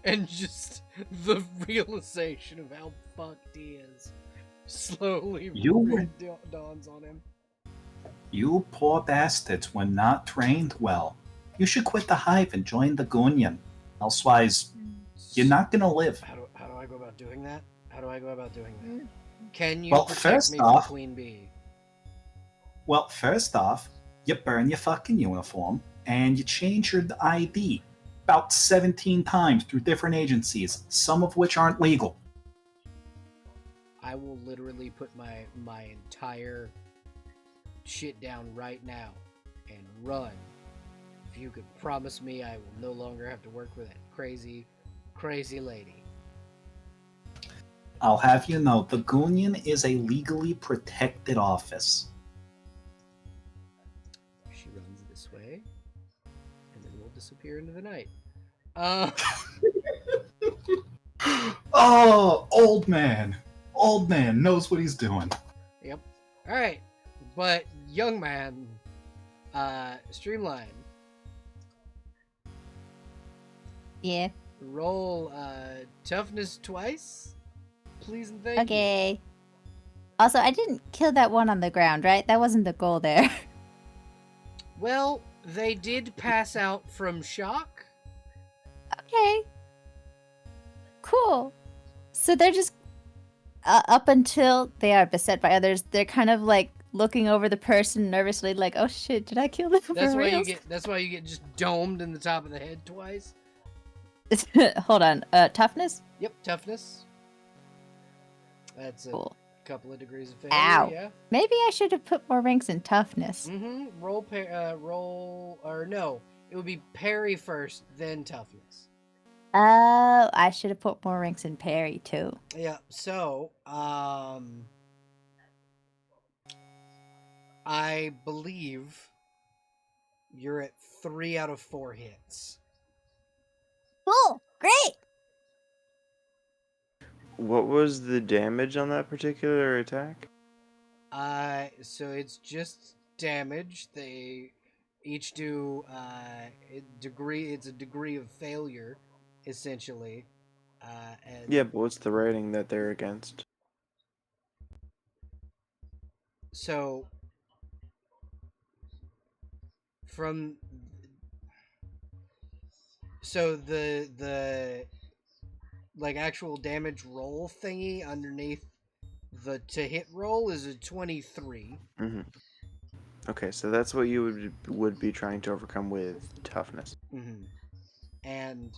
and just the realization of how fucked he is slowly dawns on him. You poor bastards were not trained well. You should quit the hive and join the Gunyan. Elsewise, you're not gonna live. How do I go about doing that? How do I go about doing that? Can you Well, protect first me off- from Queen Bee? Well, first off, you burn your fucking uniform and you change your ID about 17 times through different agencies, some of which aren't legal. I will literally put my entire shit down right now and run. If you could promise me I will no longer have to work for that crazy lady. I'll have you know, the Gunyan is a legally protected office. She runs this way, and then we'll disappear into the night. Oh, old man. Old man knows what he's doing. Yep. Alright. But, young man, Streamline. Yeah. Roll toughness twice, please and thank you. Okay. Also, I didn't kill that one on the ground, right? That wasn't the goal there. Well, they did pass out from shock. Okay. Cool. So they're just up until they are beset by others. They're kind of like looking over the person nervously, like, "Oh shit, did I kill them for That's why reals?" That's why you get just domed in the top of the head twice. Hold on. Toughness. Yep, toughness. That's a Cool. couple of degrees of failure. Ow. Yeah. Maybe I should have put more ranks in toughness. Mm-hmm. Roll, or no, it would be parry first, then toughness. Oh, I should have put more ranks in parry too. Yeah. So, I believe you're at 3 out of 4 hits. Cool. Great. What was the damage on that particular attack? So it's just damage. They each do degree. It's a degree of failure, essentially. And Yeah, but what's the rating that they're against? so from the like actual damage roll thingy underneath the to hit roll is a 23. Mm-hmm. Okay, so that's what you would be trying to overcome with toughness. Mm-hmm. And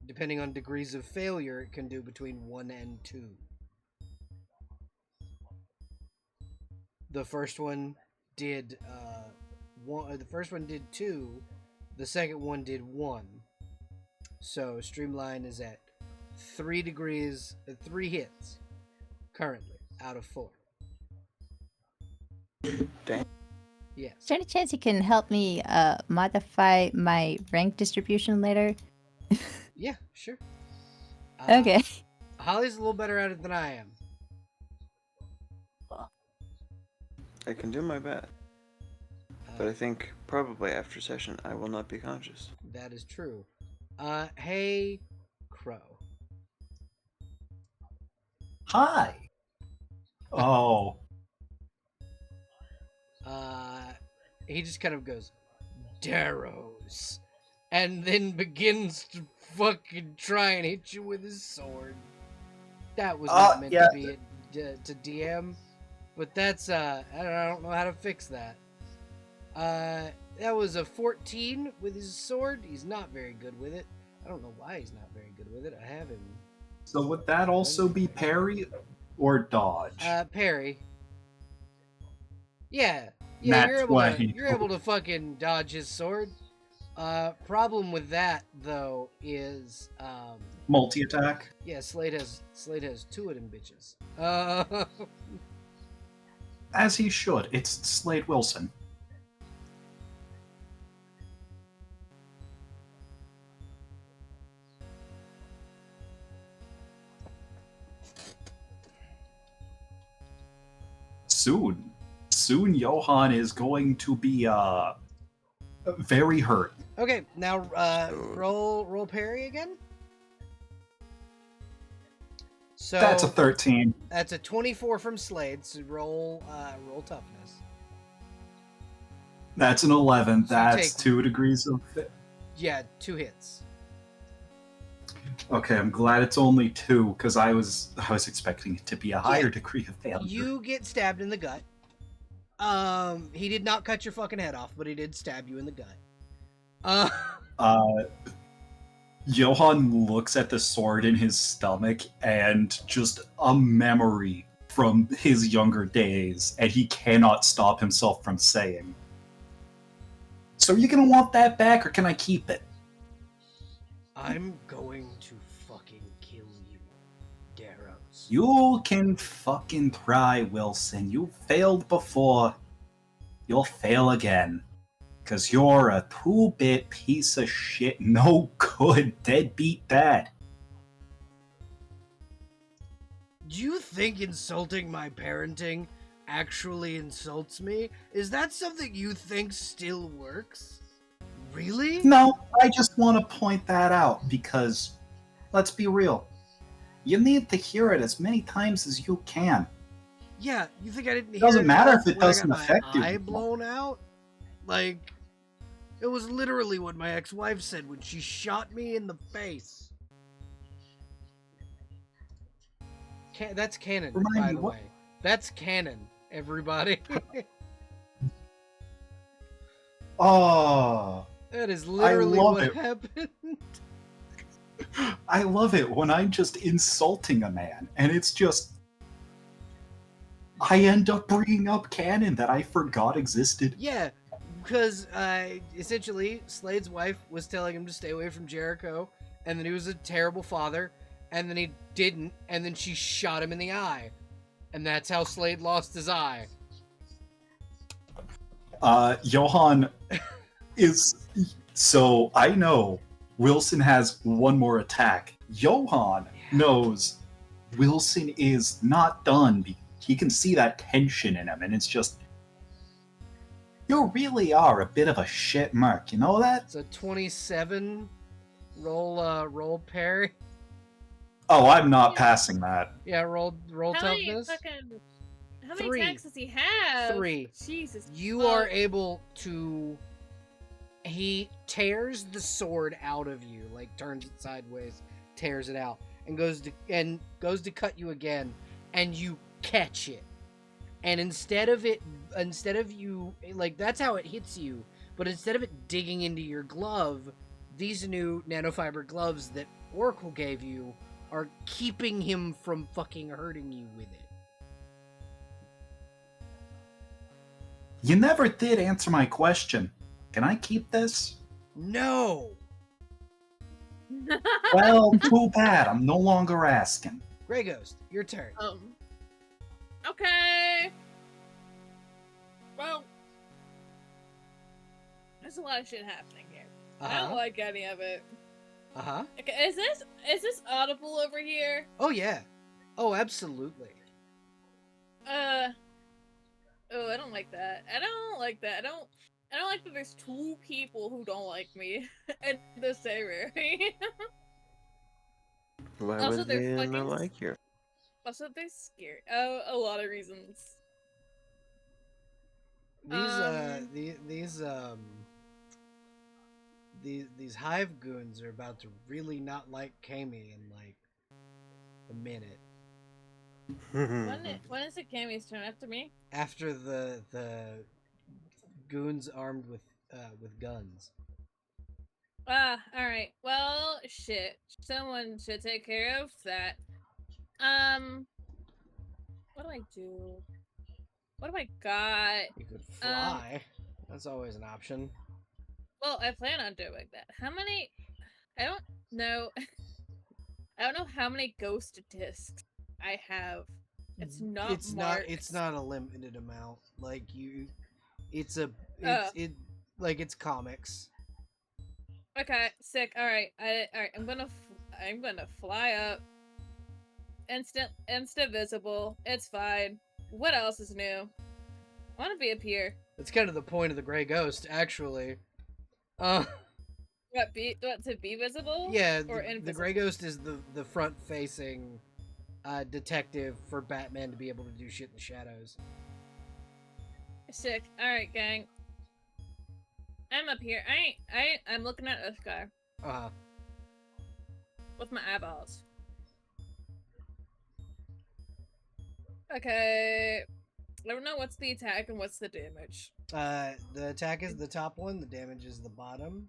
depending on degrees of failure, it can do between 1 and 2. The first one did one. The first one did 2. The second one did 1. So Streamline is at 3 degrees, 3 hits currently out of 4. Dang. Yes. Is there any chance you can help me modify my rank distribution later? Yeah, sure. Okay. Holly's a little better at it than I am. I can do my best, but I think probably after session I will not be conscious. That is true. Hey, Crow. Hi. Oh. He just kind of goes, Darrows, and then begins to fucking try and hit you with his sword. That was not meant to be to DM, but that's I don't know how to fix that. That was a 14 with his sword. He's not very good with it. I don't know why he's not very good with it. I have him. So would that also be parry or dodge? Parry. Yeah, That's you're able to fucking dodge his sword. Problem with that though is multi-attack. yeah, Slade has 2 of them bitches. As he should. It's Slade Wilson. Soon Johan is going to be very hurt. Okay, now roll parry again. So That's a 13. That's a 24 from Slade. So roll toughness. That's an 11. So That's take- 2 degrees of... Yeah, 2 hits. Okay, I'm glad it's only 2, because I was expecting it to be a higher degree of failure. You get stabbed in the gut. He did not cut your fucking head off, but he did stab you in the gut. Johan looks at the sword in his stomach and just a memory from his younger days, and he cannot stop himself from saying, "So are you gonna want that back, or can I keep it?" I'm going to fucking kill you, Darrows. You can fucking try, Wilson. You failed before. You'll fail again. Because you're a 2-bit piece of shit, no good, deadbeat dad. Do you think insulting my parenting actually insults me? Is that something you think still works? Really? No, I just want to point that out because Let's be real. You need to hear it as many times as you can. Yeah, you think I didn't hear Doesn't it matter enough if it when I doesn't got my affect you eye anymore. blown out? Like, it was literally what my ex-wife said when she shot me in the face. That's canon, Remind by me, the what- way. That's canon, everybody. Oh, That is literally love what it. happened. I love it when I'm just insulting a man, and it's just... I end up bringing up canon that I forgot existed. Yeah, because essentially Slade's wife was telling him to stay away from Jericho, and then he was a terrible father, and then he didn't, and then she shot him in the eye. And that's how Slade lost his eye. Johan is... So, I know Wilson has one more attack. Johan knows Wilson is not done. He can see that tension in him, and it's just... You really are a bit of a shit merc, you know that? It's a 27 roll parry. Oh, I'm not passing that. Yeah, roll How many toughness. fucking... How many 3. attacks does he have? 3. Jesus. You fuck. are able to... He tears the sword out of you, like turns it sideways, tears it out, and goes to cut you again, and you catch it. And instead of you, like, that's how it hits you, but instead of it digging into your glove, these new nanofiber gloves that Oracle gave you are keeping him from fucking hurting you with it. You never did answer my question. Can I keep this? No! Well, too bad. I'm no longer asking. Grey Ghost, your turn. Okay. Well, there's a lot of shit happening here. I don't like any of it. Uh-huh. Okay, is this audible over here? Oh, yeah. Oh, absolutely. Oh, I don't like that. I don't like that. I don't like that there's two people who don't like me in the same area. Why Also, would they're they fucking not like you? Also, they're scary. Oh, a lot of reasons. These hive goons are about to really not like Kami in like a minute. When is it Cammy's turn after me? After the goons armed with guns. Alright. Well, shit. Someone should take care of that. What do I do? What do I got? You could fly. That's always an option. Well, I plan on doing that. How many? I don't know. I don't know how many ghost discs I have. It's not. It's not a limited amount. Like it's comics. Okay, sick. All right. I'm gonna fly up. Instant visible. It's fine. What else is new? I want to be up here. That's kind of the point of the Grey Ghost, actually. What to be visible? Yeah, Or the Grey Ghost is the front-facing detective for Batman to be able to do shit in the shadows. Sick. All right, gang. I'm up here. I'm looking at this guy with my eyeballs. Okay. I don't know what's the attack and what's the damage. The attack is the top one. The damage is the bottom.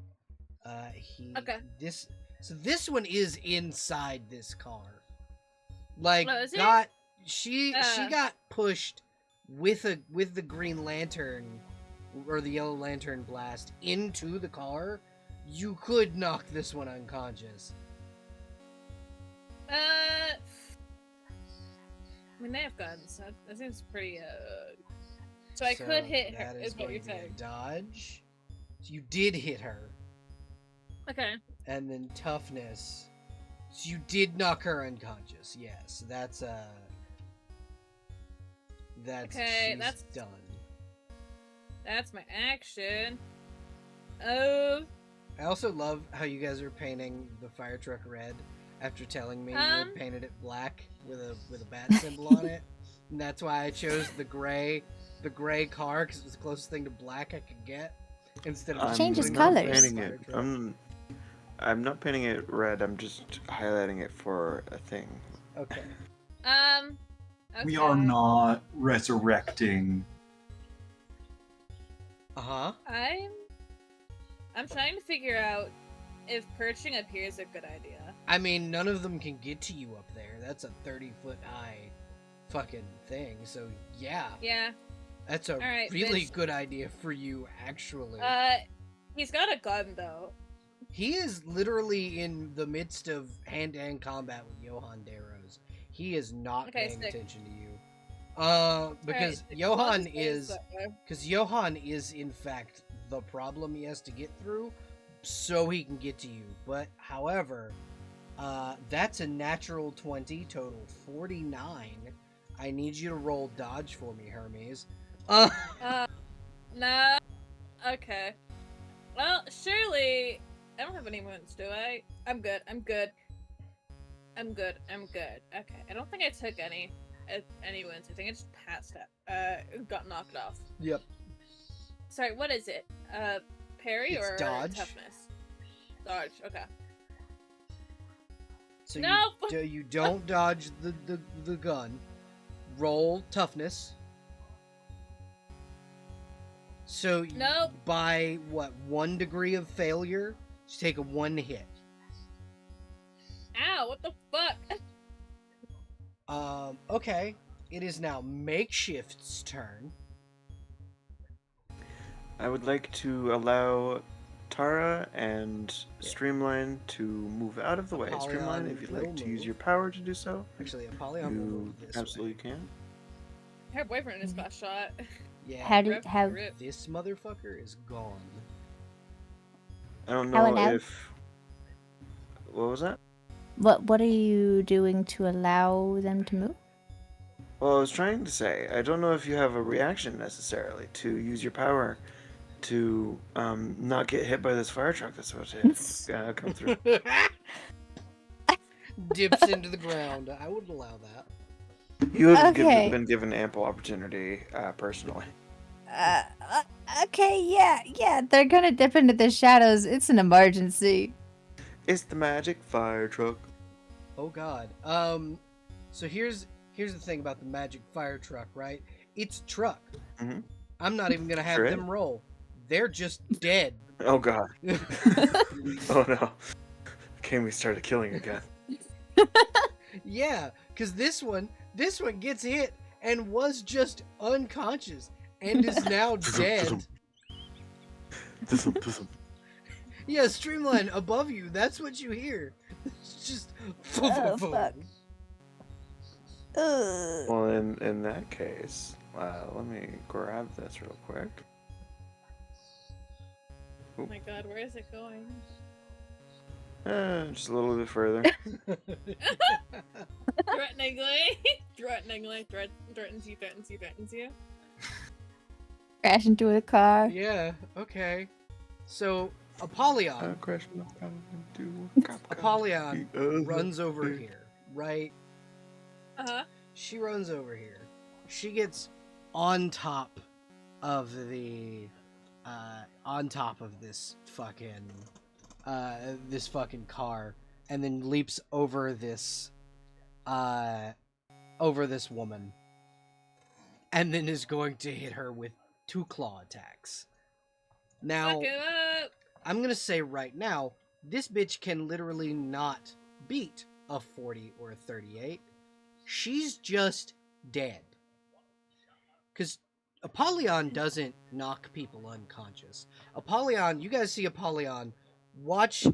Okay. This one is inside this car. Like, Oh, is it? she got pushed with the Green Lantern or the Yellow Lantern blast into the car. You could knock this one unconscious. I mean, they have guns. That seems pretty. So I could hit her. That Is what going you're to be a saying? dodge. So you did hit her, Okay. and then toughness. So you did knock her unconscious. Yes, that's Okay, she's that's done. That's my action. Oh. I also love how you guys are painting the fire truck red. after telling me you Um. had painted it black with a bat symbol on it, and that's why I chose the gray car because it was the closest thing to black I could get. Instead of just Changes putting not the colours. painting fire it. truck. I'm not painting it red. I'm just highlighting it for a thing. Okay. Okay. We are not resurrecting. Uh-huh. I'm trying to figure out if perching up here is a good idea. I mean, none of them can get to you up there. That's a 30-foot high fucking thing. So, yeah. Yeah. That's a Alright, really bitch. good idea for you, actually. He's got a gun though. He is literally in the midst of hand-to-hand combat with Johann Darrows. He is not Okay, paying sick. attention to you. Because Alright, Johann I'll just is... Because Johann is, in fact, the problem he has to get through so he can get to you. But, however, that's a natural 20, total 49. I need you to roll dodge for me, Hermes. No. Okay. Well, surely I don't have any wounds, do I? I'm good. Okay. I don't think I took any wounds. I think I just passed out. Got knocked off. Yep. Sorry, what is it? Parry It's or dodge. toughness? Dodge. Okay. So Nope. you don't dodge the gun. Roll toughness. So Nope. by what 1 degree of failure, you take a 1 hit. Ow! What the fuck? Okay. It is now Makeshift's turn. I would like to allow Tara and Streamline to move out of the way. Apollyon Streamline, if you'd like will to use move. your power to do so, Actually, Apollyon will you move this absolutely way. can. Her boyfriend just got shot. Yeah. Rip. This motherfucker is gone. I don't How know now? if... What was that? What are you doing to allow them to move? Well, I was trying to say, I don't know if you have a reaction necessarily to use your power to not get hit by this fire truck that's about to come through. Dips into the ground. I would allow that. You have Okay. been given ample opportunity, personally. Okay, yeah, they're gonna dip into the shadows. It's an emergency. It's the magic fire truck. Oh god. So here's the thing about the magic fire truck, right? It's a truck. Mhm. I'm not even gonna have Sure them roll. They're just dead. Oh god. Oh no. Kami started killing again. Yeah, because this one gets hit and was just unconscious and is now dead. Yeah, Streamline above you. That's what you hear. It's just. Oh, fuck. Ugh. Well, in that case, let me grab this real quick. Oh my god, where is it going? Just a little bit further. Threateningly. Threatens you. Crash into a car. Yeah. Okay. So Apollyon runs over here, right? Uh-huh. She runs over here. She gets on top of this fucking car, and then leaps over this woman, and then is going to hit her with 2 claw attacks. Now, Fuck it up. I'm gonna say right now, this bitch can literally not beat a 40 or a 38. She's just dead. Because Apollyon doesn't knock people unconscious. Apollyon, you guys see Apollyon, watch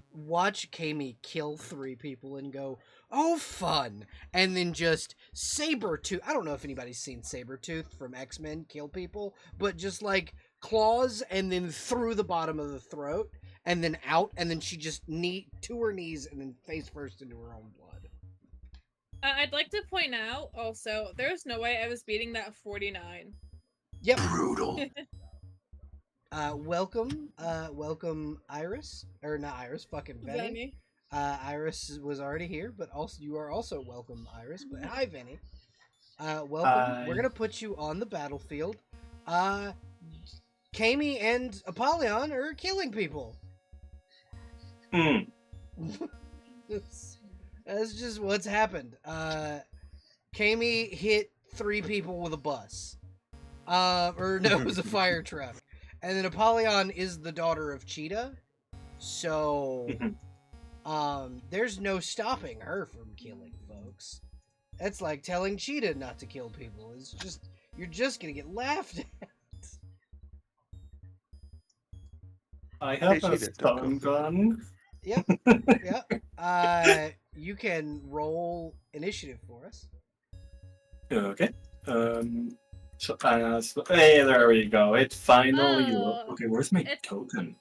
Kami kill 3 people and go, oh, fun! And then just Sabretooth, I don't know if anybody's seen Sabretooth from X-Men kill people, but just like claws and then through the bottom of the throat and then out, and then she just to her knees and then face first into her own blood. I'd like to point out also, there's no way I was beating that 49. Yep. Brutal. Welcome Iris, or not Iris, fucking Benny. Iris was already here, but also you are also welcome, Iris. But hi, Vinny. Welcome. We're gonna put you on the battlefield. Kami and Apollyon are killing people. That's just what's happened. Kami hit 3 people with a bus. Or no, it was a fire truck. And then Apollyon is the daughter of Cheetah. So, there's no stopping her from killing folks. That's like telling Cheetah not to kill people. It's just, you're just gonna get laughed at. I have Hey, a Cheetah, don't stun go. gun. Yep. You can roll initiative for us. Okay. Hey, there we go. It finally. Oh, Okay, where's my it's- token?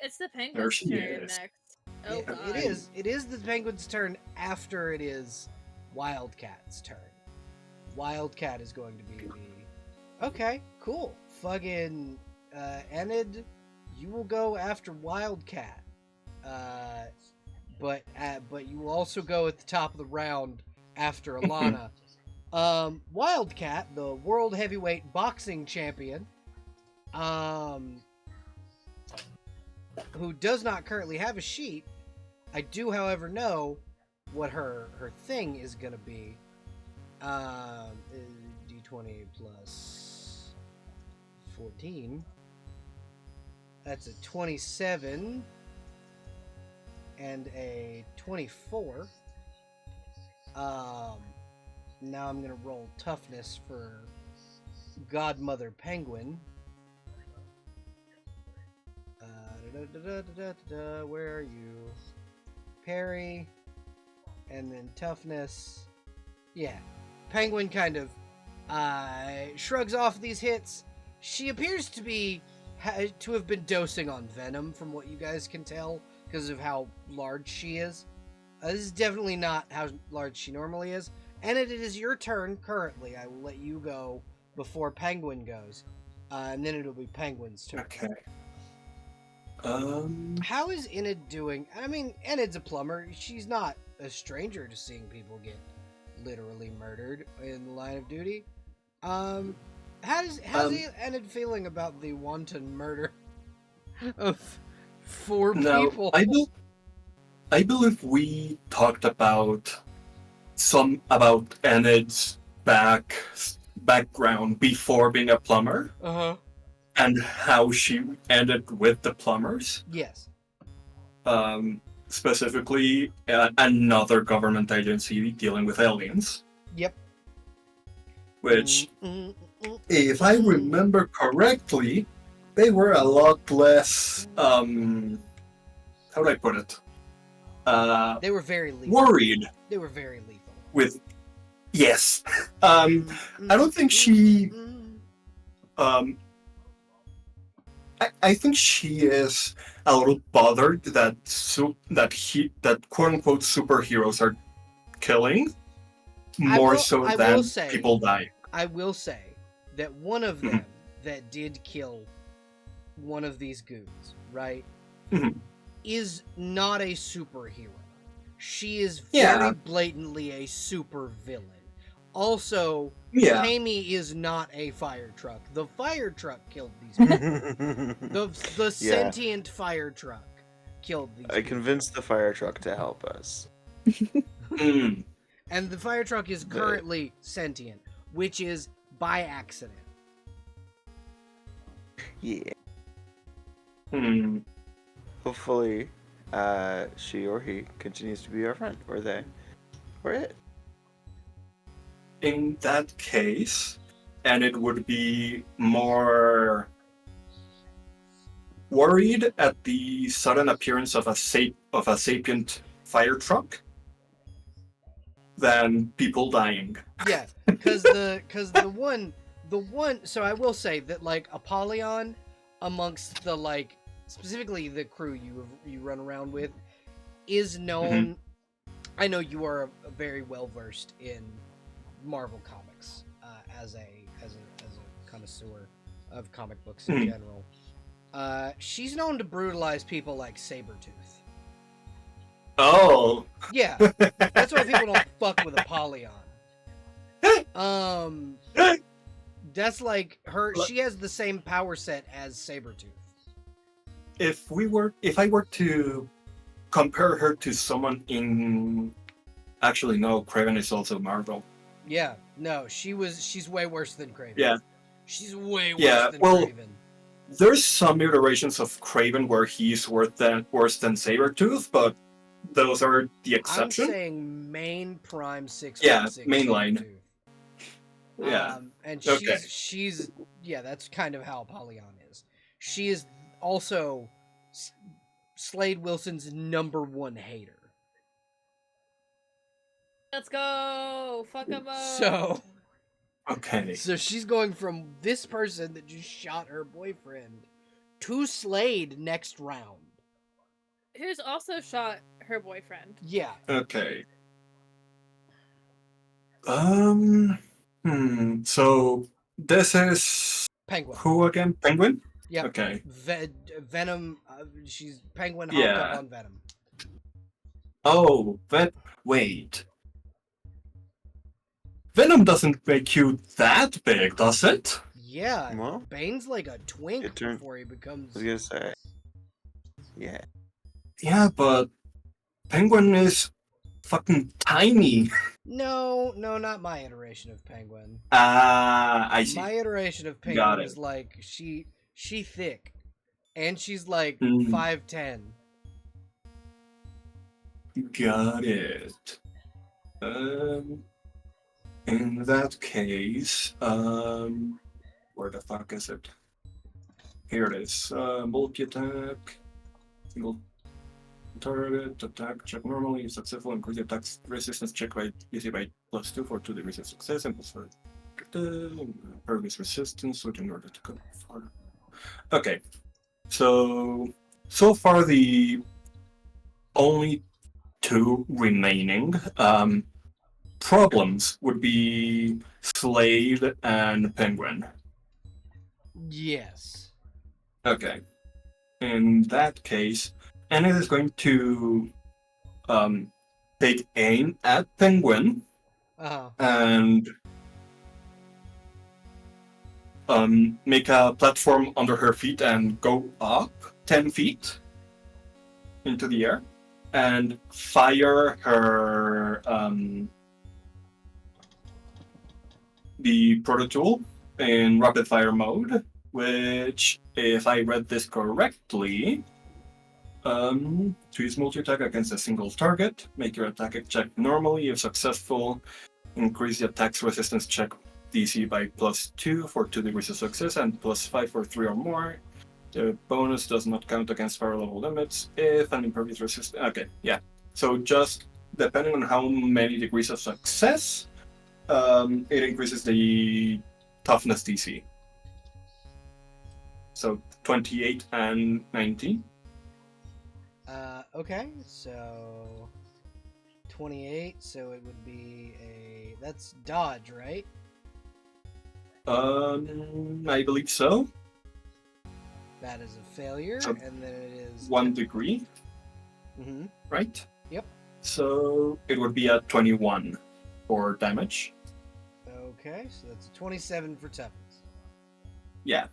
It's the There penguin's she turn is. next. Oh It- god. It is the penguin's turn after it is Wildcat's turn. Wildcat is going to be the... Okay, cool. Fucking Enid, you will go after Wildcat. But you will also go at the top of the round after Alana. Wildcat, the world heavyweight boxing champion, who does not currently have a sheet. I do, however, know what her thing is gonna be. D20 plus 14. That's a 27 and a 24. Now I'm gonna roll toughness for Godmother Penguin. Where are you? Parry, and then toughness. Yeah, Penguin kind of shrugs off these hits. She appears to be to have been dosing on venom, from what you guys can tell, because of how large she is. This is definitely not how large she normally is. And it is your turn currently. I will let you go before Penguin goes, and then it'll be Penguin's turn. Okay. How is Enid doing? I mean, Enid's a plumber. She's not a stranger to seeing people get literally murdered in the line of duty. How's Enid feeling about the wanton murder of 4 people? I believe we talked about Enid's background before being a plumber. And how she ended with the plumbers. Yes. Specifically, another government agency dealing with aliens. Yep. Which, if I remember correctly, they were a lot less. How do I put it? They were very lethal. Worried. They were very lethal. Yes. I don't think she. I think she is a little bothered that quote unquote superheroes are killing more so than people dying. I will say that one of them that did kill one of these goons, right, is not a superhero. She is very blatantly a super villain. Also, Kami is not a fire truck. The fire truck killed these people. the sentient fire truck killed these people. I convinced the fire truck to help us. And the fire truck is currently sentient, which is by accident. Yeah. Hopefully, she or he continues to be our friend, or they, or it. In that case, and it would be more worried at the sudden appearance of a sapient fire truck than people dying. Yeah, because the one. So I will say that like Apollyon, amongst the like specifically the crew you run around with, is known. I know you are very well versed in Marvel comics as a connoisseur of comic books in general. She's known to brutalize people like Sabretooth. Oh. Yeah, that's why people don't fuck with Apollyon. That's like her. She has the same power set as Sabretooth. If I were to compare her to someone in, actually no, Craven is also Marvel. Yeah, no, she's way worse than Kraven. Yeah. She's way worse Yeah, than well, Kraven. There's some iterations of Craven where he's worse than Sabretooth, but those are the exception. I'm saying main Prime 616. Yeah, mainline. Sabretooth. Yeah. And Okay. she's yeah, that's kind of how Apollyon is. She is also Slade Wilson's #1 hater. Let's go! Fuck him up! Okay. So she's going from this person that just shot her boyfriend to Slade next round. Who's also shot her boyfriend. Yeah. Okay. So this is Penguin. who again? Penguin? Yep. Okay. Venom. She's Penguin hopped Yeah. up on Venom. Oh, wait. Venom doesn't make you that big, does it? Yeah. Well, Bane's like a twink it turned- before he becomes. I was gonna say, yeah. Yeah, but Penguin is fucking tiny. No, not my iteration of Penguin. I see. My iteration of Got Penguin it. is like she thick, and she's like Mm. 5'10". Got it. In that case, where the fuck is it? Here it is. Multi-attack. Single target. Attack check normally. Successful. Increase the attack resistance check by easy by +2 for 2 degrees of success and +4 impervious resistance, which in order to go far. Okay. So far the only two remaining problems would be Slade and Penguin. Yes. Okay. In that case, Enid is going to take aim at Penguin and make a platform under her feet and go up 10 feet into the air and fire her the proto tool in rapid fire mode, which, if I read this correctly, to use multi-attack against a single target, make your attack check normally. If successful, increase the attack's resistance check DC by +2 for 2 degrees of success and +5 for 3 or more. The bonus does not count against power level limits if an impervious resistance. Okay, yeah. So just depending on how many degrees of success, it increases the toughness DC. So 28 and 19. Okay, so 28, so it would be that's dodge, right? I believe so. That is a failure, So and then it is 1 degree, Mm-hmm. right? Yep. So it would be at 21 for damage. Okay, so that's a 27 for toughness. Yeah.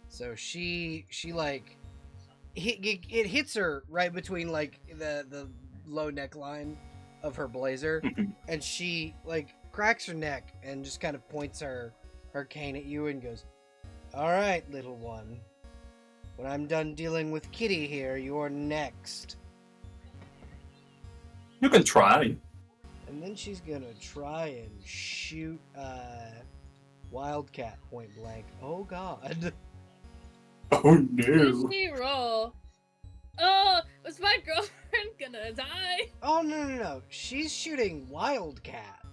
So she like it hits her right between like the low neckline of her blazer, and she like cracks her neck and just kind of points her cane at you and goes, "All right, little one. When I'm done dealing with Kitty here, you're next." You can try. And then she's gonna try and shoot Wildcat point blank. Oh god. Oh What no. did she roll? Oh, was my girlfriend gonna die? Oh no. She's shooting Wildcat.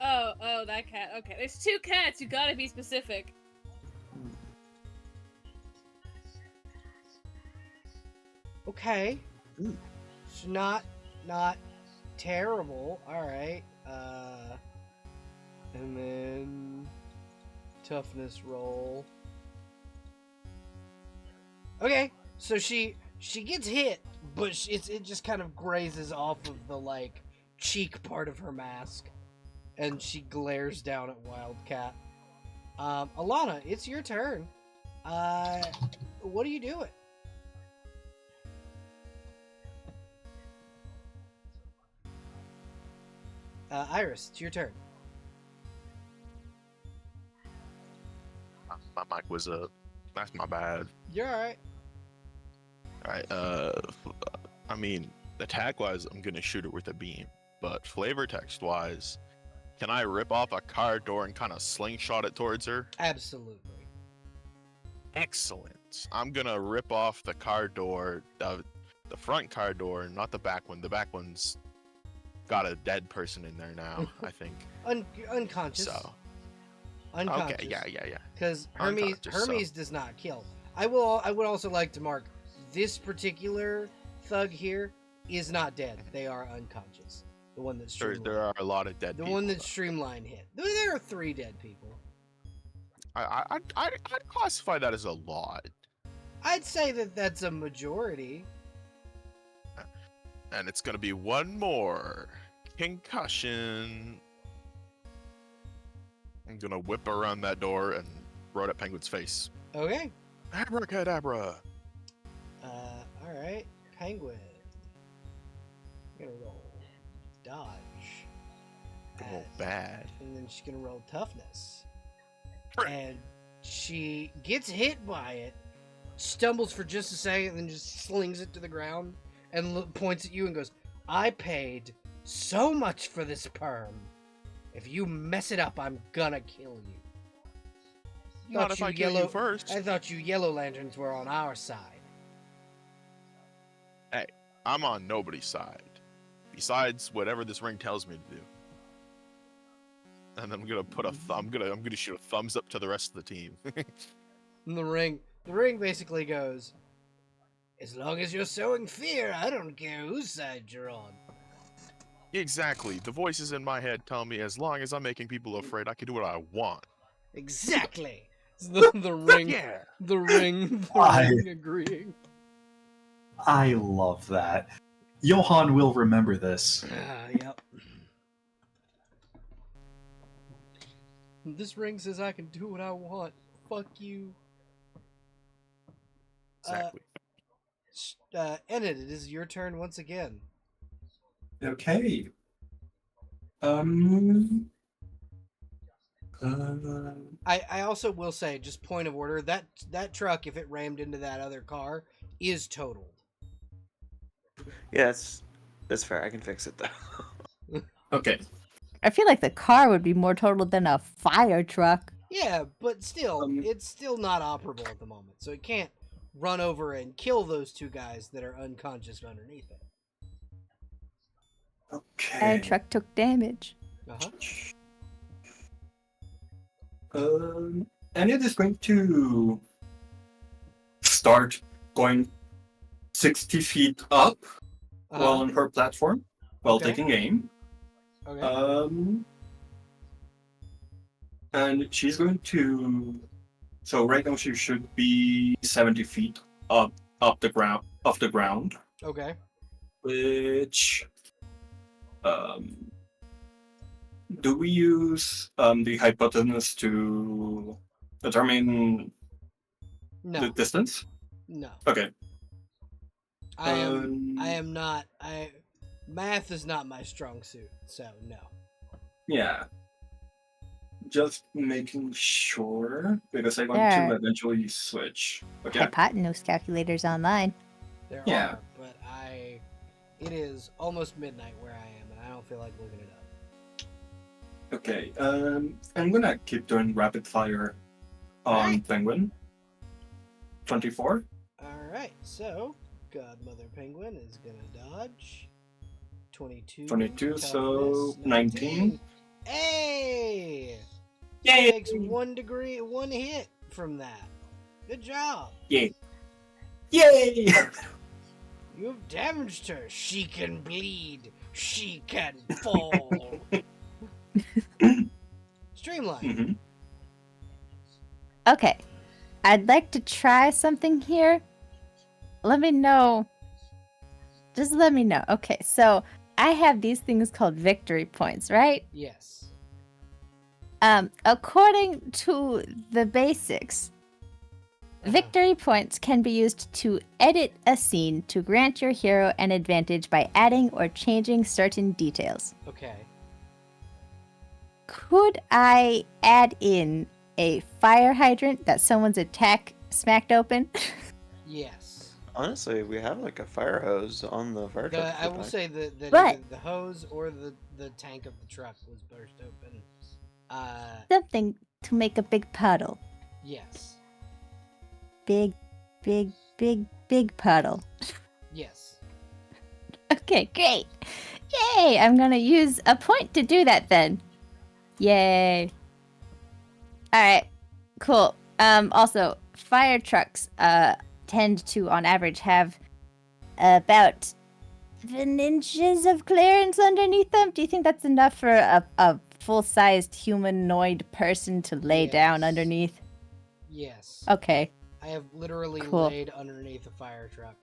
Oh, that cat. Okay, there's 2 cats. You gotta be specific. Okay. It's not terrible. Alright. And then toughness roll. Okay, so she She gets hit, but it just kind of grazes off of the like cheek part of her mask, and she glares down at Wildcat. Alana, it's your turn. What are you doing? Iris, it's your turn. My mic was up. That's my bad. You're alright. Alright, I mean, attack-wise, I'm gonna shoot her with a beam. But flavor text-wise, can I rip off a car door and kind of slingshot it towards her? Absolutely. Excellent. I'm gonna rip off the car door, the front car door, not the back one. The back one's got a dead person in there now, I think. Unconscious. So. Unconscious. Okay, yeah. Because Unconscious, Hermes does not kill. I would also like to mark this particular thug here is not dead. They are unconscious. The one that Streamline. There are a lot of dead the people. one that Streamline hit. There are 3 dead people. I'd classify that as a lot. I'd say that that's a majority. And it's gonna be one more concussion. I'm gonna whip around that door and throw it at Penguin's face. Okay. Abracadabra. Alright. Penguin. I'm gonna roll dodge. Oh, bad. And then she's gonna roll toughness. Frick. And she gets hit by it, stumbles for just a second, and then just slings it to the ground and points at you and goes, I paid so much for this perm. If you mess it up, I'm gonna kill you. Not if I kill you first. I thought you Yellow Lanterns were on our side. Hey, I'm on nobody's side. Besides whatever this ring tells me to do. And I'm gonna put I'm gonna shoot a thumbs up to the rest of the team. And the ring basically goes, as long as you're sowing fear, I don't care whose side you're on. Exactly. The voices in my head tell me as long as I'm making people afraid, I can do what I want. Exactly. The ring. Yeah. The ring agreeing. I love that. Johan will remember this. Yep. This ring says I can do what I want. Fuck you. Exactly. Enid, it is your turn once again. Okay. I also will say, just point of order, that truck, if it rammed into that other car, is totaled. Yeah, that's fair. I can fix it though. Okay. I feel like the car would be more totaled than a fire truck. Yeah, but still, it's still not operable at the moment, so it can't run over and kill those 2 guys that are unconscious underneath it. Okay. And truck took damage. Uh-huh. And it is going to start going 60 feet up while on her platform, while Okay. taking aim. Okay. And she's going to. So right now she should be 70 feet off the ground, Okay. which. Do we use the hypotenuse to determine No. the distance? No. Okay. I am not. Math is not my strong suit, so no. Yeah. Just making sure, because I want There. to eventually switch. Okay. Hypotenuse calculators online. There Yeah. are, but it is almost midnight where I am, and I don't feel like looking it up. Okay. I'm gonna keep doing rapid fire on Alright. Penguin. 24. Alright, so Godmother Penguin is gonna dodge. 22. 22, so toughness, 19. Hey! Yay! Takes 1 hit from that. Good job. Yay! Yay! You have damaged her. She can bleed. She can fall. Streamline. Mhm. Okay. I'd like to try something here. let me know. Just let me know. Okay, so I have these things called victory points, right? Yes. According to the basics, victory points can be used to edit a scene to grant your hero an advantage by adding or changing certain details. Okay. Could I add in a fire hydrant that someone's attack smacked open? Yes. Honestly, we have like a fire hose on the fire truck. I will say that But- either the hose or the tank of the truck was burst open. Something to make a big puddle. Yes. Big puddle. Yes. Okay, great. Yay! I'm gonna use a point to do that then. Yay. Alright, cool. Also, fire trucks tend to, on average, have about 7 inches of clearance underneath them. Do you think that's enough for a full-sized humanoid person to lay down Yes. underneath? Yes. Okay. I have literally Cool. laid underneath a fire truck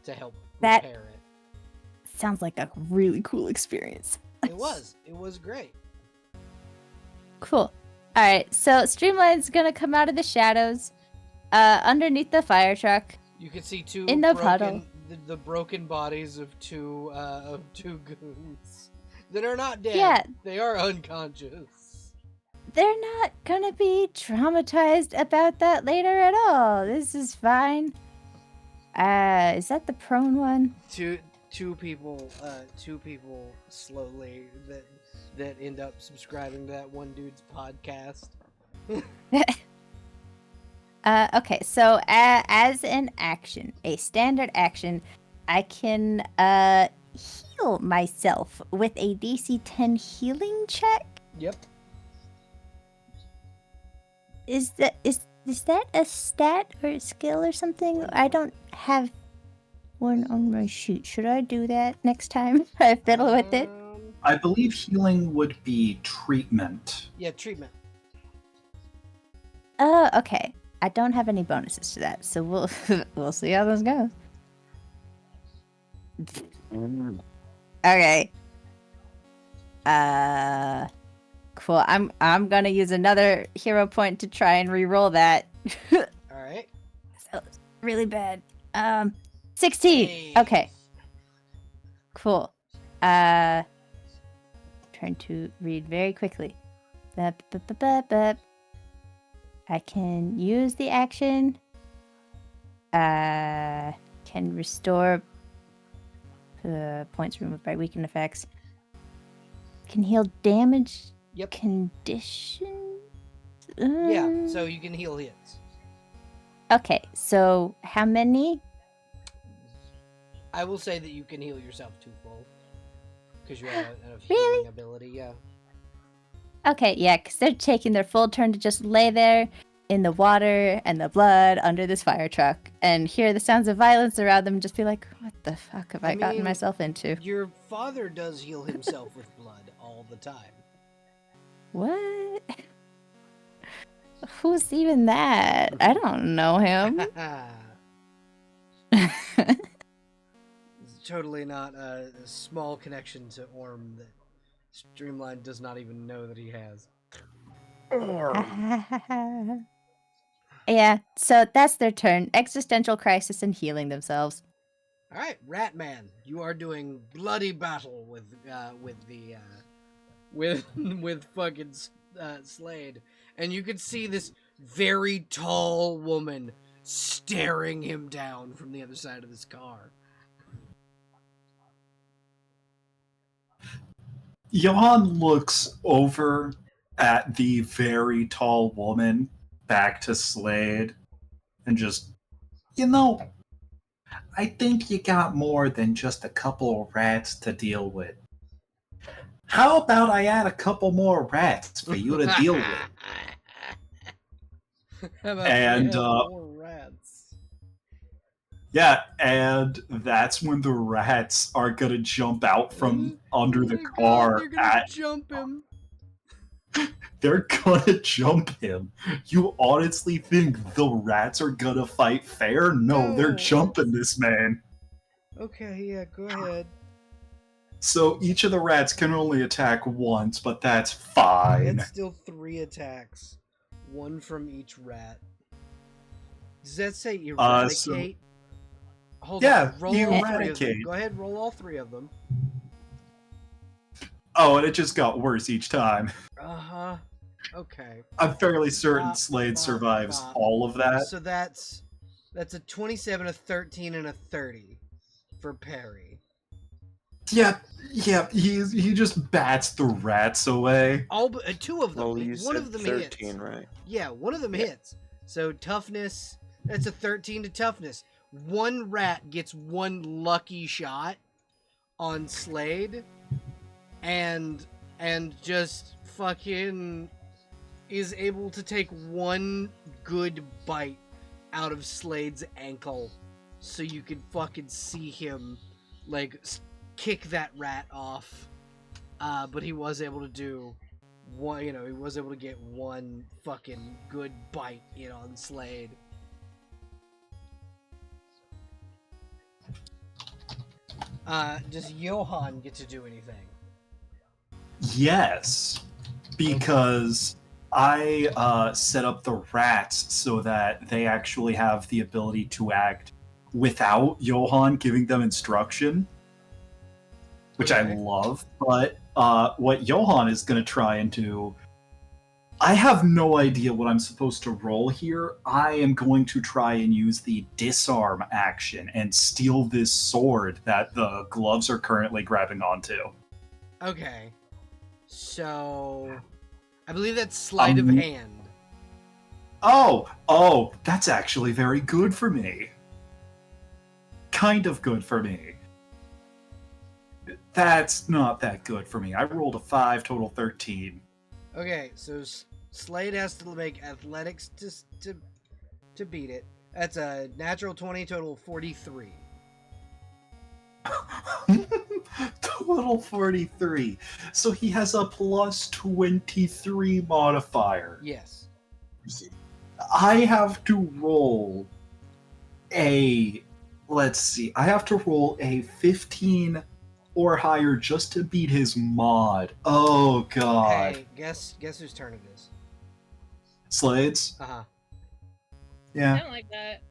to help That- repair it. Sounds like a really cool experience. It was. It was great. Cool. Alright, so Streamline's gonna come out of the shadows, underneath the fire truck. You could see two In the broken, puddle. the broken bodies of two goons that are not dead. Yeah. They are unconscious. They're not gonna be traumatized about that later at all. This is fine. Is that the prone one? Two people slowly that end up subscribing to that one dude's podcast. Okay, so as an action, a standard action, I can heal myself with a DC 10 healing check. Yep. Is that a stat or a skill or something? I don't have one on my sheet. Should I do that next time I fiddle with it? I believe healing would be treatment. Yeah, treatment. Oh, okay. I don't have any bonuses to that, so we'll see how this goes. Okay. Cool. I'm gonna use another hero point to try and re-roll that. All right. So it's really bad. 16. Hey. Okay. Cool. Trying to read very quickly. Bup, bup, bup, bup, bup. I can use the action. Can restore points removed by weakened effects. Can heal damage. Yep. Condition. Yeah, so you can heal hits. Okay, so how many? I will say that you can heal yourself to full. Because you have a Really? healing ability, yeah. Okay, yeah, because they're taking their full turn to just lay there in the water and the blood under this fire truck and hear the sounds of violence around them and just be like, what the fuck have I gotten mean, myself into? Your father does heal himself with blood all the time. What? Who's even that? I don't know him. It's totally not a small connection to Orm that Streamline does not even know that he has. Yeah, so that's their turn. Existential crisis and healing themselves. All right, Ratman, you are doing bloody battle with fucking Slade, and you can see this very tall woman staring him down from the other side of this car. Johan looks over at the very tall woman back to Slade and just, I think you got more than just a couple of rats to deal with. How about I add a couple more rats for you to deal with? How about And, we have more rats? Yeah, and that's when the rats are gonna jump out from under the Oh my God, car they're gonna at jump him. They're gonna jump him. You honestly think the rats are gonna fight fair? No, they're No. jumping this man. Okay, yeah, go ahead. So each of the rats can only attack once, but that's fine. It's still 3 attacks. 1 from each rat. Does that say eradicate? Hold yeah, on, roll all 3 of them. eradicate. Go ahead, roll all 3 of them. Oh, and it just got worse each time. Uh-huh. Okay. I'm fairly certain Bop, bop, Slade survives bop. all of that. So that's a 27, a 13, and a 30 for parry. Yeah, he just bats the rats away. All but 2 of them. Well, you one said of them 13, hits. right? Yeah, one of them hits. So toughness, that's a 13 to toughness. One rat gets 1 lucky shot on Slade and just fucking is able to take 1 good bite out of Slade's ankle so you can fucking see him like kick that rat off. But he was able to do one, he was able to get 1 fucking good bite in on Slade. Does Johan get to do anything? Yes, because I set up the rats so that they actually have the ability to act without Johan giving them instruction, which I Okay. love. But what Johan is going to try and do, I have no idea what I'm supposed to roll here. I am going to try and use the disarm action and steal this sword that the gloves are currently grabbing onto. Okay. So, I believe that's sleight of hand. Oh, that's actually very good for me. Kind of good for me. That's not that good for me. I rolled a 5, total 13. Okay, so Slade has to make athletics to beat it. That's a natural 20, total 43. Total 43. So he has a plus 23 modifier. Yes. I have to roll a, let's see, I have to roll a 15 or higher just to beat his mod. Oh god. Hey, guess whose turn it is? Slade's? Uh-huh. I Yeah. don't like that.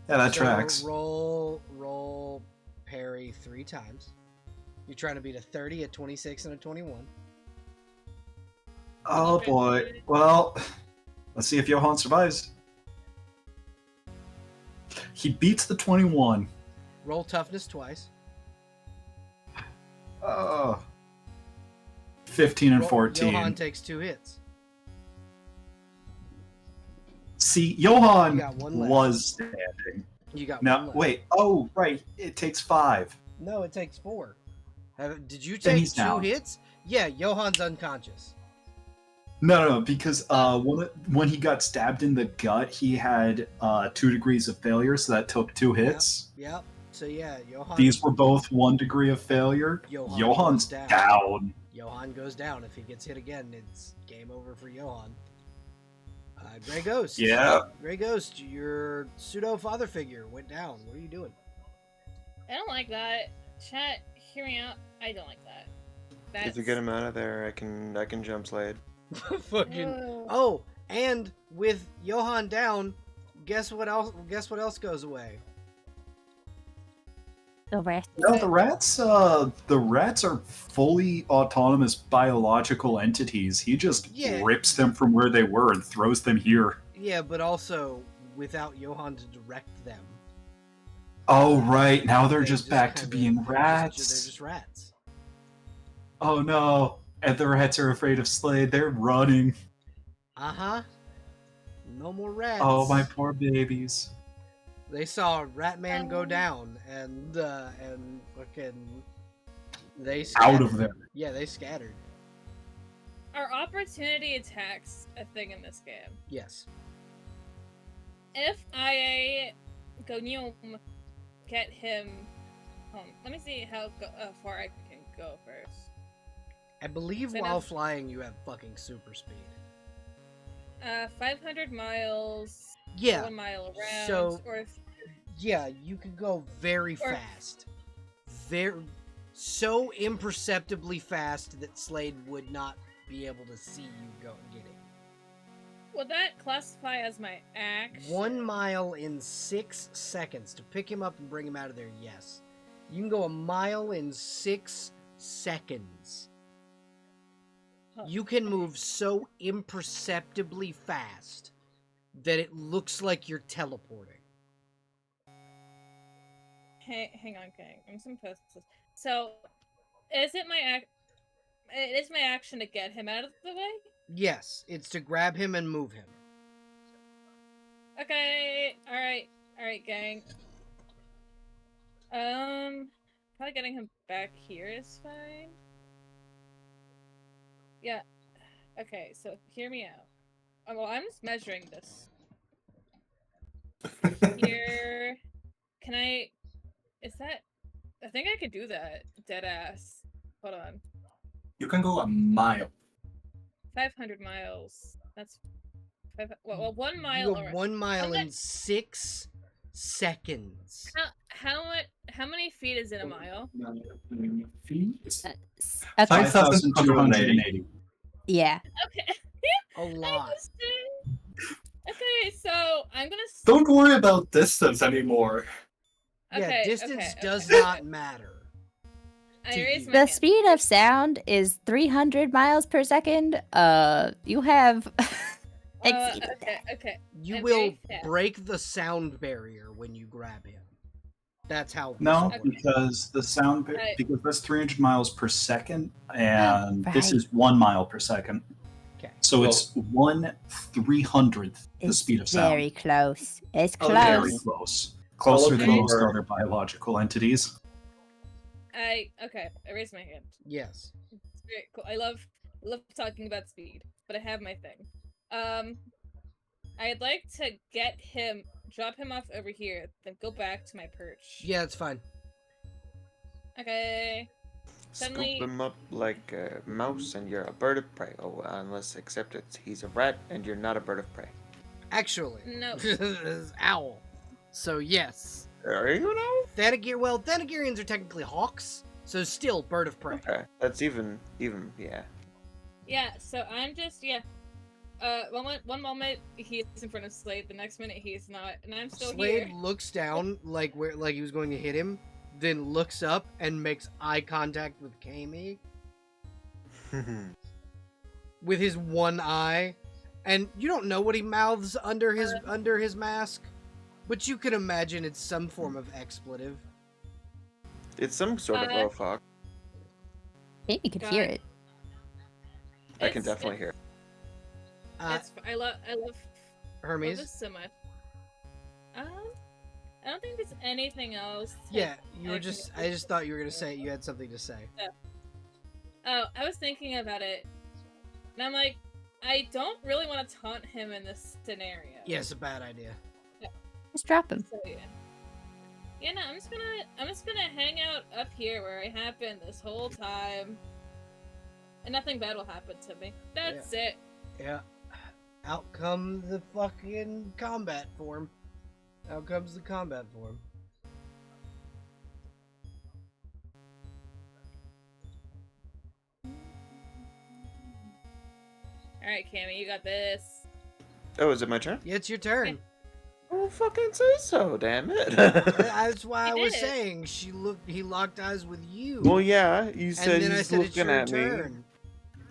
Yeah, that So tracks. roll parry 3 times. You're trying to beat a 30, a 26, and a 21. Oh boy. Well, let's see if Johan survives. He beats the 21. Roll toughness twice. 15 and Roll- 14. Johan takes 2 hits. See, Johan You got 1 left. was standing. You got 1 Now, left. wait. Oh, right. It takes 5. No, it takes 4. Did you Then take he's 2 down. hits? Yeah, Johan's unconscious. No, because when he got stabbed in the gut, he had 2 degrees of failure, so that took 2 hits. Yep. So yeah, Johan. These were both 1 degree of failure. Johan Johan's goes down. down. Johan goes down. If he gets hit again, it's game over for Johan. Gray Ghost. Yeah. Gray Ghost, your pseudo father figure went down. What are you doing? I don't like that. Chat, hear me out. I don't like that. That's... If you get him out of there, I can jump Slade. Fucking. Whoa. Oh, and with Johan down, guess what else? Guess what else goes away? The rest. No, the rats are fully autonomous biological entities. He just Yeah. rips them from where they were and throws them here. Yeah, but also without Johan to direct them. Oh, right. Now they're They just back to kinda- being they're rats. just rats. Oh no. And the rats are afraid of Slade. They're running. Uh-huh. No more rats. Oh, my poor babies. They saw Ratman go down, and fucking they scattered. Out of there. Yeah, they scattered. Are opportunity attacks a thing in this game? Yes. If I go get him home, let me see how far I can go first. I believe So while now- flying you have fucking super speed. 500 miles. Yeah. 1 mile around. So or yeah, you could go very Or- fast. Very so imperceptibly fast that Slade would not be able to see you go get it. would that classify as my action? 1 mile in 6 seconds. To pick him up and bring him out of there, yes. You can go a mile in 6 seconds. Huh. You can move so imperceptibly fast that it looks like you're teleporting. Hang on, gang. I'm just gonna post this. So, is it my It is my action to get him out of the way? Yes, it's to grab him and move him. Okay. All right, gang. Probably getting him back here is fine. Yeah. Okay, so hear me out. Well, I'm just measuring this. Here. Can I? Is that? I think I could do that. Dead ass. Hold on. You can go a mile. 500 miles. That's 1 mile. You go 1 mile How in 6 seconds. How many feet is in a mile? Feet? Okay. 5,280. Yeah. Okay. A lot. Okay, so I'm gonna. Don't worry about distance anymore. Yeah, distance does okay. not matter. I to raised you. my The hand. speed of sound is 300 miles per second. You have exceeded that. Okay. You I'm will very fast. break the sound barrier when you grab him. That's how. No, this works. because the sound Right. because that's 300 miles per second, and this Right. is 1 mile per second. Okay. So it's 1/300th the It's speed of sound. very close. It's Oh, close. Very close. Closer than Okay. most other biological entities. I raised my hand. Yes. It's very cool. I love talking about speed, but I have my thing. I'd like to drop him off over here, then go back to my perch. Yeah, it's fine. Okay. Suddenly- Scoop him up like a mouse and you're a bird of prey. Oh, unless except he's a rat and you're not a bird of prey. Actually, No. it's owl. So yes, Are you now? Thanagarians are technically hawks, so still bird of prey. Okay, that's even yeah. Yeah. So I'm just one moment he's in front of Slade, the next minute he's not, and I'm still Slade here. looks down like he was going to hit him, then looks up and makes eye contact with Kami with his one eye, and you don't know what he mouths under his mask, but you can imagine it's some form of expletive. It's some sort of low fuck. Maybe you could God. hear it. I can definitely hear it. I love Hermes. this so much. I don't think there's anything else. Yeah, you were I just thought you were gonna say you had something to say. Oh, I was thinking about it, and I'm like, I don't really want to taunt him in this scenario. Yeah, it's a bad idea. Just drop him. So yeah. Yeah, no, I'm just gonna hang out up here where I have been this whole time, and nothing bad will happen to me. That's it. Yeah. Out come the fucking combat form. Out comes the combat form. All right, Cammy, you got this. Oh, is it my turn? Yeah, it's your turn. Oh, fucking say so, damn it. That's why I You was did it. saying he locked eyes with you. Well, yeah, you said and then I he's said it's looking your at me. turn.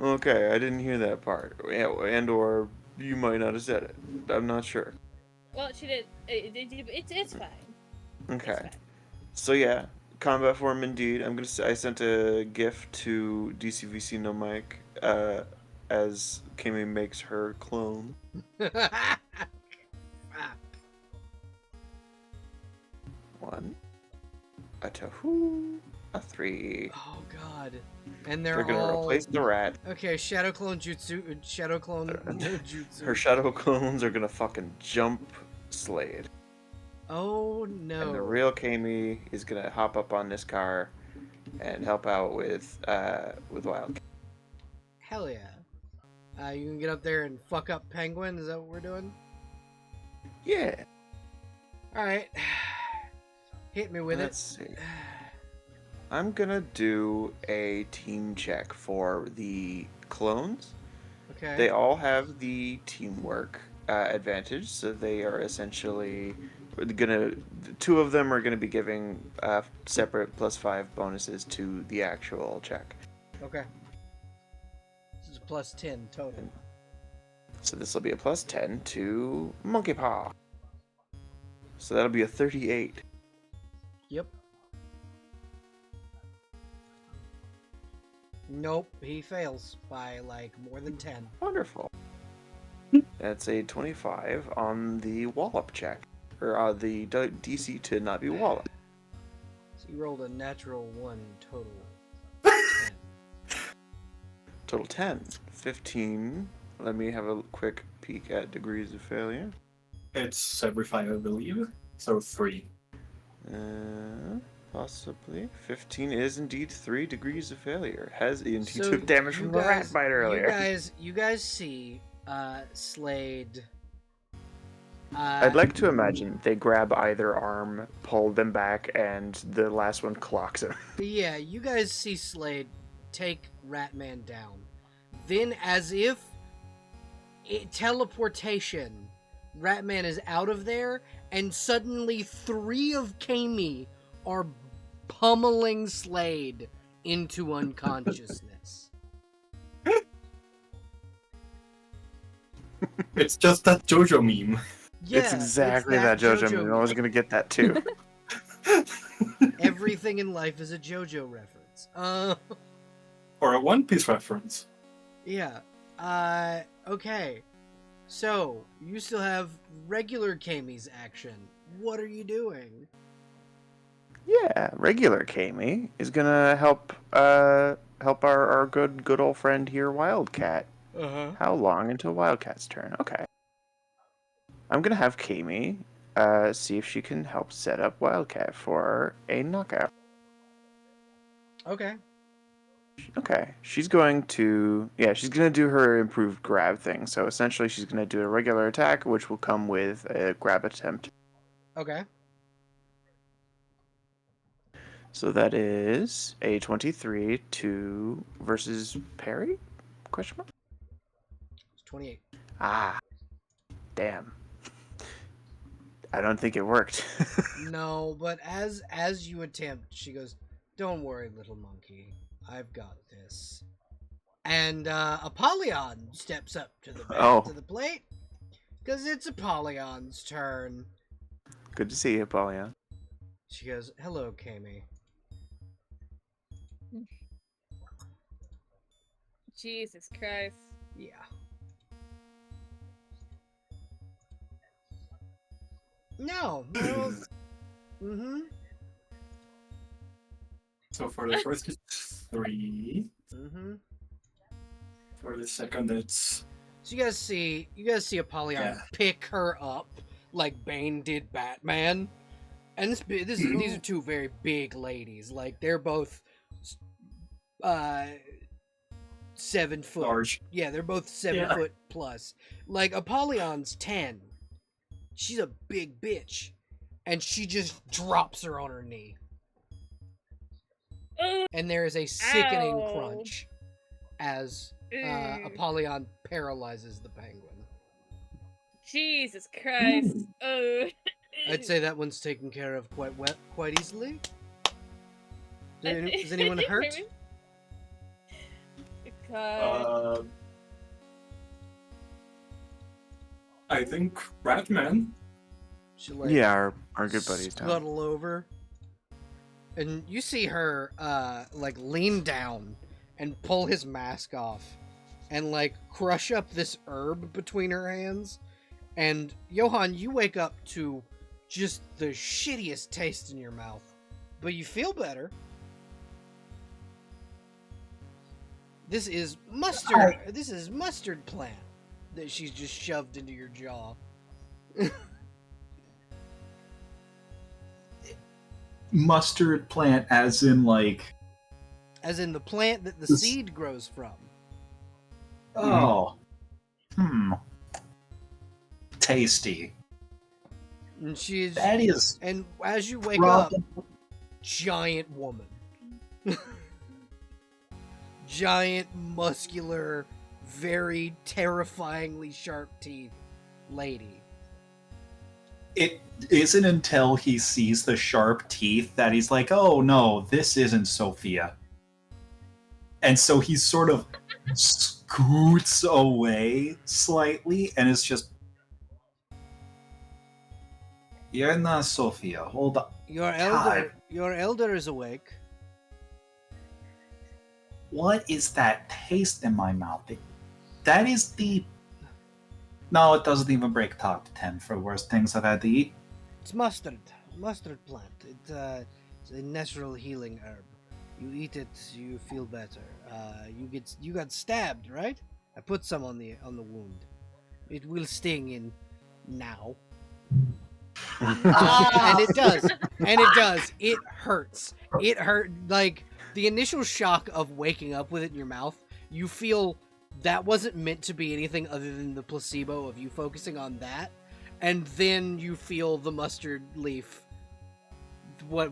Okay, I didn't hear that part. Yeah, and or you might not have said it. I'm not sure. Well, she did. It's fine. Okay. It's fine. So yeah, combat form indeed. I sent a gift to DCVC No Mike as Kimmy makes her clone. Ah, 1, a 2, a 3. oh god. And They're they're gonna all replace the rat. okay. Shadow clone jutsu. Shadow clone jutsu. Her shadow clones are gonna fucking jump Slade. Oh no. And the real Kami is gonna hop up on this car and help out with Wild. Hell yeah. You can get up there and fuck up Penguin? Is that what we're doing? Yeah. Alright. Hit me with Let's it. see. I'm gonna do a team check for the clones. Okay. They all have the teamwork advantage, so they are essentially gonna. Two of them are gonna be giving separate +5 bonuses to the actual check. Okay. This is plus 10 total. So this will be a +10 to Monkey Paw. So that'll be a 38. Yep. Nope, he fails by like more than 10. Wonderful. That's a 25 on the wallop check, or the DC to not be wallop. So you rolled a natural 1 total. 10. Total 10. 15. Let me have a quick peek at degrees of failure. It's every 5, I believe. So 3. Possibly. 15 is indeed 3 degrees of failure. He So took damage you from the rat guys- bite earlier. You guys see Slade. I'd like to imagine they grab either arm, pull them back, and the last one clocks him. Yeah, you guys see Slade take Ratman down. Then, as if teleportation, Ratman is out of there, and suddenly 3 of Kami are pummeling Slade into unconsciousness. It's just that JoJo meme. Yeah, it's exactly that JoJo meme. I was gonna get that too. Everything in life is a JoJo reference. Or a One Piece reference. Yeah. Okay. So, you still have regular Kami's action. What are you doing? Yeah, regular Kami is gonna help our good old friend here, Wildcat. Uh-huh. How long until Wildcat's turn? Okay. I'm gonna have Kami see if she can help set up Wildcat for a knockout. Okay. Okay. She's going to do her improved grab thing. So essentially she's gonna do a regular attack, which will come with a grab attempt. Okay. So that is a 23 versus parry? Question mark? It's 28. Ah, damn. I don't think it worked. No, but as you attempt, she goes, "Don't worry, little monkey. I've got this." And Apollyon steps up to the plate, because it's Apollyon's turn. Good to see you, Apollyon. She goes, "Hello, Kami." Jesus Christ. Yeah. No. Mm-hmm. So for the first it's 3. Mm-hmm. For the second it's... So you guys see Apollyon Yeah. pick her up like Bane did Batman, and these are 2 very big ladies. Like they're both 7 foot. Large. Yeah, they're both 7 foot plus. Like Apollyon's 10. She's a big bitch, and she just drops her on her knee, and there is a sickening Ow. crunch as Apollyon paralyzes the penguin. Jesus Christ. I'd say that one's taken care of quite easily. Is anyone hurt? God. I think Ratman. She like Yeah, our good buddies down. scuttle over, and you see her like lean down and pull his mask off, and like crush up this herb between her hands. And Johan, you wake up to just the shittiest taste in your mouth, but you feel better. This is mustard. This is mustard plant that she's just shoved into your jaw. Mustard plant as in like... As in the plant that the This- seed grows from. Oh. Tasty. And she's That is and as you wake up, probably... giant woman. Giant, muscular, very terrifyingly sharp teeth lady. It isn't until he sees the sharp teeth that he's like, oh no, this isn't Sophia. And so he sort of scoots away slightly and is just... You're not Sophia, hold on. Your God. elder is awake. What is that taste in my mouth? That is the... No, it doesn't even break top 10 for worst things I've had to eat. It's mustard plant. It's a natural healing herb. You eat it, you feel better. You got stabbed, right? I put some on the wound. It will sting in now. And it does. It hurts. It hurt. Like, the initial shock of waking up with it in your mouth, you feel that wasn't meant to be anything other than the placebo of you focusing on that. And then you feel the mustard leaf, what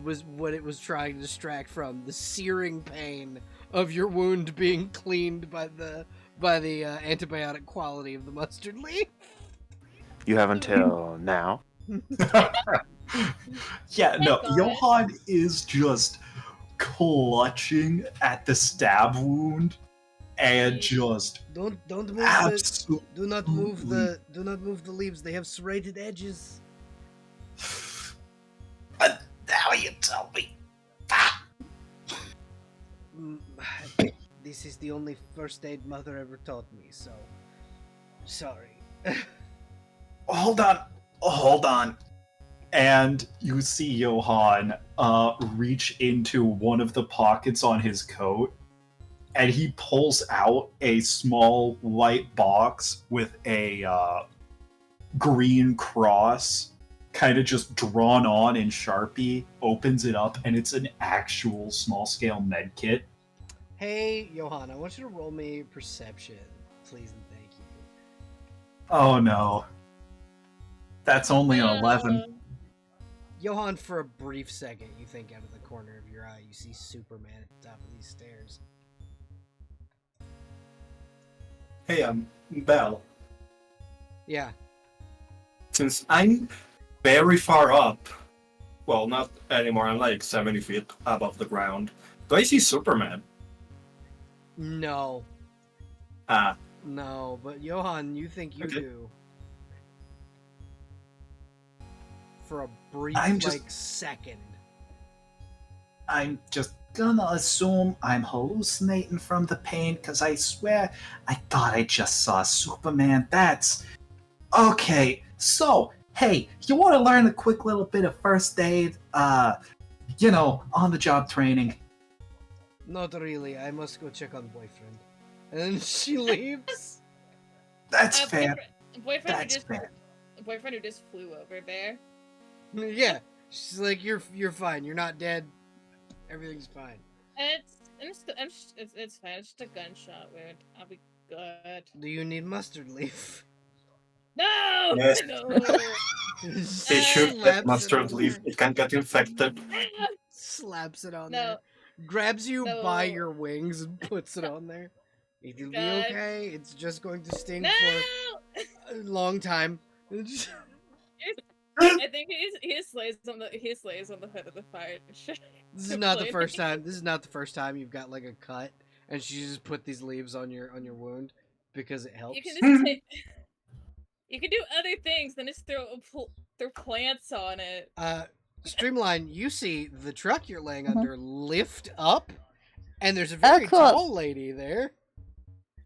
it was trying to distract from, the searing pain of your wound being cleaned by the antibiotic quality of the mustard leaf. You have until now. Yeah, no, God. Johan is just clutching at the stab wound and just Don't move absolutely... do not move the leaves. They have serrated edges. Now you tell me. This is the only first aid Mother ever taught me, so sorry. Hold on. And you see Johan reach into one of the pockets on his coat, and he pulls out a small white box with a green cross kind of just drawn on in Sharpie, opens it up, and it's an actual small-scale med kit. Hey, Johan, I want you to roll me perception, please and thank you. Oh no. That's only an 11. Johan, for a brief second, you think out of the corner of your eye, you see Superman at the top of these stairs. Hey, Belle. Yeah. Since I'm very far up, well, not anymore, I'm like 70 feet above the ground, do I see Superman? No. Ah, No, but Johan, you think you Okay. do. For a brief, second. I'm just gonna assume I'm hallucinating from the pain, because I swear I thought I just saw Superman. That's... Okay, so, hey, you want to learn a quick little bit of first aid? On-the-job training. Not really. I must go check on boyfriend. And then she leaves. That's fair. Boyfriend That's fair. Boyfriend who just flew over there. Yeah. She's like, you're fine. You're not dead. Everything's fine. It's fine. It's just a gunshot wound. I'll be good. Do you need mustard leaf? No! Yes. No! it should Slaps get it mustard on leaf. there. It can get infected. Slaps it on No. there. Grabs you No. by your wings and puts it on there. It'll be God. okay. It's just going to sting No! for a long time. I think he slays on the hood of the fire. This is not the first time. This is not the first time you've got like a cut, and she just put these leaves on your wound because it helps. You can just take. You can do other things than just throw plants on it. Streamline, you see the truck you're laying Mhm. under lift up, and there's a very cool. tall lady there.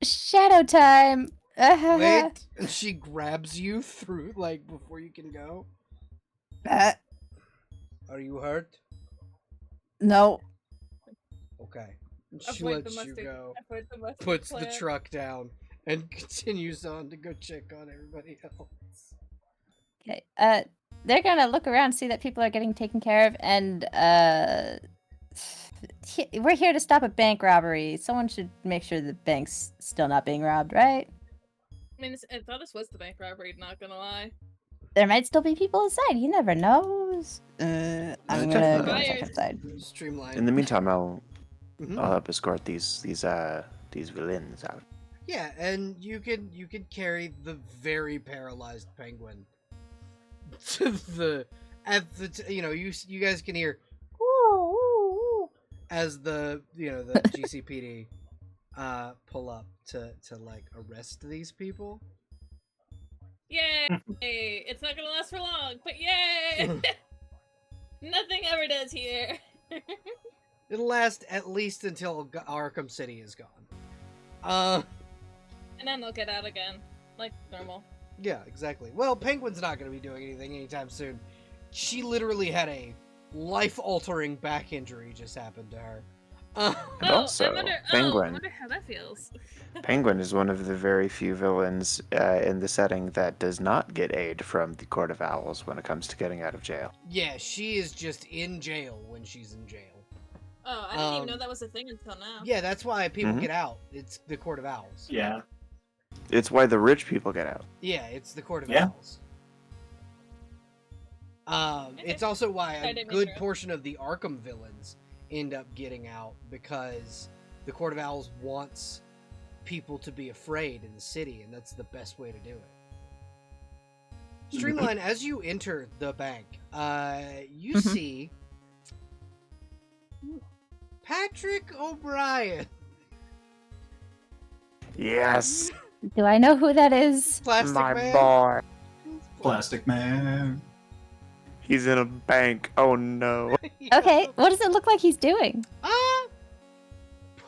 Shadow time. Wait, and she grabs you through like before you can go. Are you hurt? No. Okay. And she Avoid the lets you mustard. go. Avoid the mustard Puts the plant. truck down and continues on to go check on everybody else. Okay. They're gonna look around, see that people are getting taken care of, and we're here to stop a bank robbery. Someone should make sure the bank's still not being robbed, right? I mean, I thought this was the bank robbery, not gonna lie. There might still be people inside. You never knows. I'm gonna go Fires. check outside. Streamline. In the meantime, I'll Mhm. I'll help escort these villains out. Yeah, and you could carry the very paralyzed penguin to you guys can hear as the the GCPD pull up to like arrest these people. Yay! It's not gonna last for long, but yay! Nothing ever does here. It'll last at least until Arkham City is gone. And then they'll get out again, like normal. Yeah, exactly. Well, Penguin's not going to be doing anything anytime soon. She literally had a life-altering back injury just happen to her. And I also, wonder Penguin. how that feels. Penguin is one of the very few villains in the setting that does not get aid from the Court of Owls when it comes to getting out of jail. Yeah, she is just in jail when she's in jail. Oh, I didn't even know that was a thing until now. Yeah, that's why people Mhm. get out. It's the Court of Owls. Yeah. It's why the rich people get out. Yeah, it's the Court of Yeah. Owls. It's also why I a didn't good make sure. portion of the Arkham villains end up getting out because the Court of Owls wants people to be afraid in the city, and that's the best way to do it. Streamline, as you enter the bank, you Mhm. see Patrick O'Brien. Yes, Do I know who that is? Plastic my Man. boy. Plastic Man. He's in a bank. Oh no. Okay, what does it look like he's doing?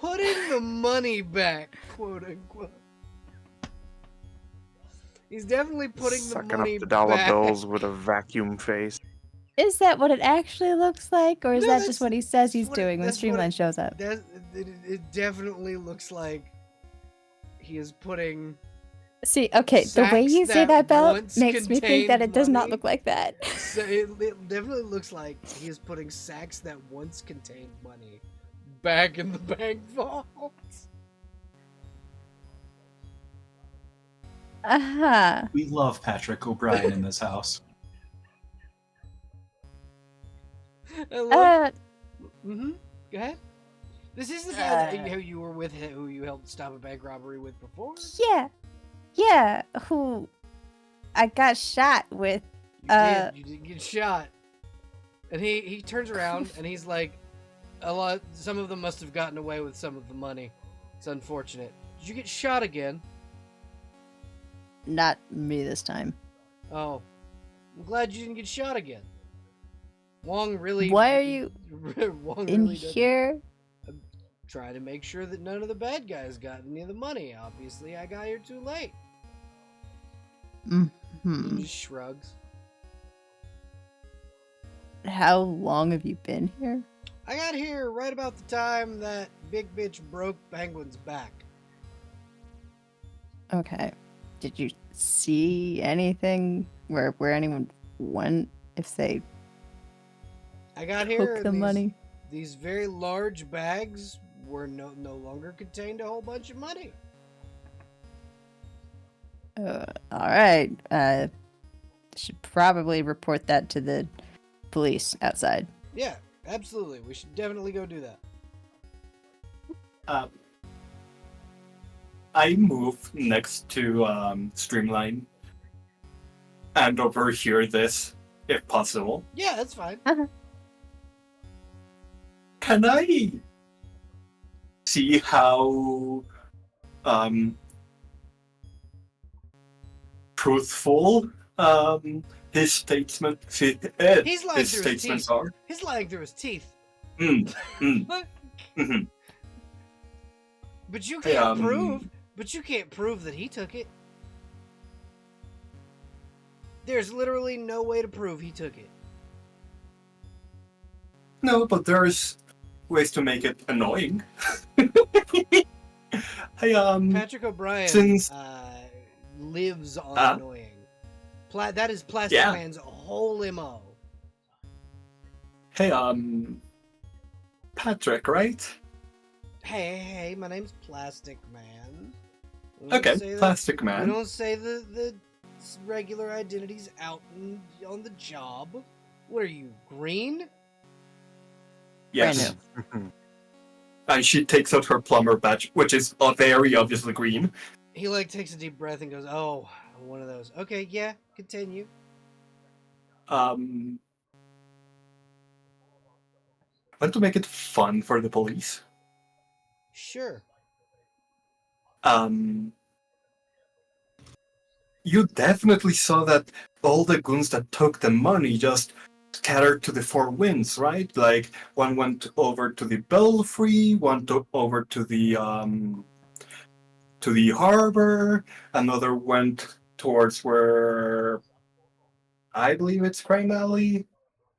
Putting the money back, quote unquote. He's definitely putting the Sucking money up the dollar back. bills with a vacuum face. Is that what it actually looks like, or is No, that that's- just what he says he's that's what it- doing when that's what Streamline it- shows up? It definitely looks like he is putting. See, okay, the way sacks you say that, Belle, once makes me think that contained it does not money. look like that. So it definitely looks like he is putting sacks that once contained money back in the bank vault. Uh-huh. We love Patrick O'Brien in this house. Mm-hmm. Go ahead. This is the guy who you were with, who you helped stop a bank robbery with before. Yeah, who I got shot with. You did get shot. And he turns around and he's like, some of them must have gotten away with some of the money. It's unfortunate. Did you get shot again? Not me this time. Oh, I'm glad you didn't get shot again. Wong really. Why are you Wong in really doesn't- here? Trying to make sure that none of the bad guys got any of the money. Obviously, I got here too late. He Hmm. just shrugs. How long have you been here? I got here right about the time that big bitch broke Penguin's back. Okay. Did you see anything where anyone went if they I got here. took the and money? These very large bags were no longer contained a whole bunch of money. All right. Should probably report that to the police outside. Yeah, absolutely. We should definitely go do that. I move next to Streamline and overhear this, if possible. Yeah, that's fine. Can I see how truthful his statements He's lying his through his statements teeth. are? He's lying through his teeth. Mm, mhm. But you Hey, can't prove. But you can't prove that he took it. There's literally no way to prove he took it. No, but there's ways to make it annoying. Hey, Patrick O'Brien since- lives on Huh? annoying. That is Plastic Yeah. Man's whole MO. hey, Patrick, right? Hey, my name's Plastic Man. We don't Okay, say that- Plastic We Man. don't say the regular identities out on the job. What are you, green? Yes. Brand And she takes out her plumber badge, which is very obviously green. He like takes a deep breath and goes, "Oh, one of those." Okay, yeah, continue. I want to make it fun for the police. Sure. You definitely saw that all the goons that took the money just scattered to the four winds, right? Like one went over to the belfry, one over to the harbor, another went towards where I believe it's Crime Alley.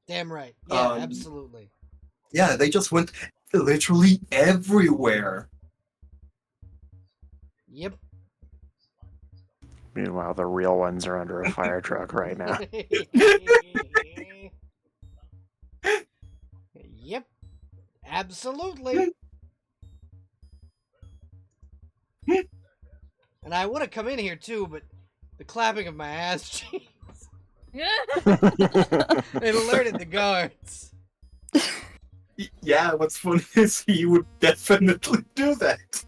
Damn right. Yeah, Um, absolutely. Yeah, they just went literally everywhere. Yep. Meanwhile, the real ones are under a fire truck right now. Yep. Absolutely. And I would have come in here too, but the clapping of my ass cheeks it alerted the guards. Yeah, what's funny is he would definitely do that.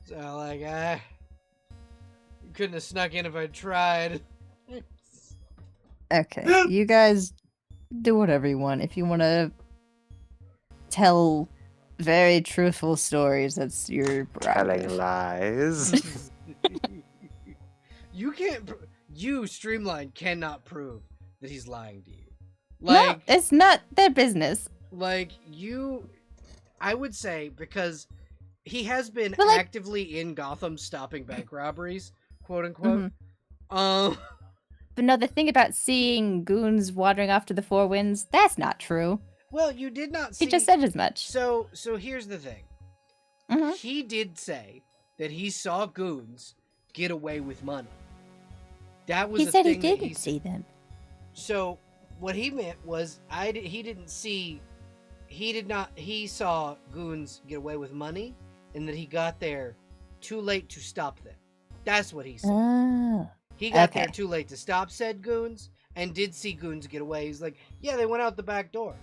So like you couldn't have snuck in if I tried. Okay, you guys do whatever you want. If you want to tell very truthful stories, that's your Telling prerogative. lies. You can't. You Streamline cannot prove that he's lying to you. No, Like, it's not their business. like you. I would say because he has been But, like- actively in Gotham stopping bank robberies, quote unquote. Mhm. But no, the thing about seeing goons wandering off to the Four Winds, that's not true. Well, you did not see. He just said as much. So here's the thing. Mhm. He did say that he saw goons get away with money. That was He a said he thing that didn't see them. So what he meant was he didn't see. He did not. He saw goons get away with money, and that he got there too late to stop them. That's what he said. Oh. He got okay. there too late to stop said goons, and did see goons get away. He's like, yeah, they went out the back door.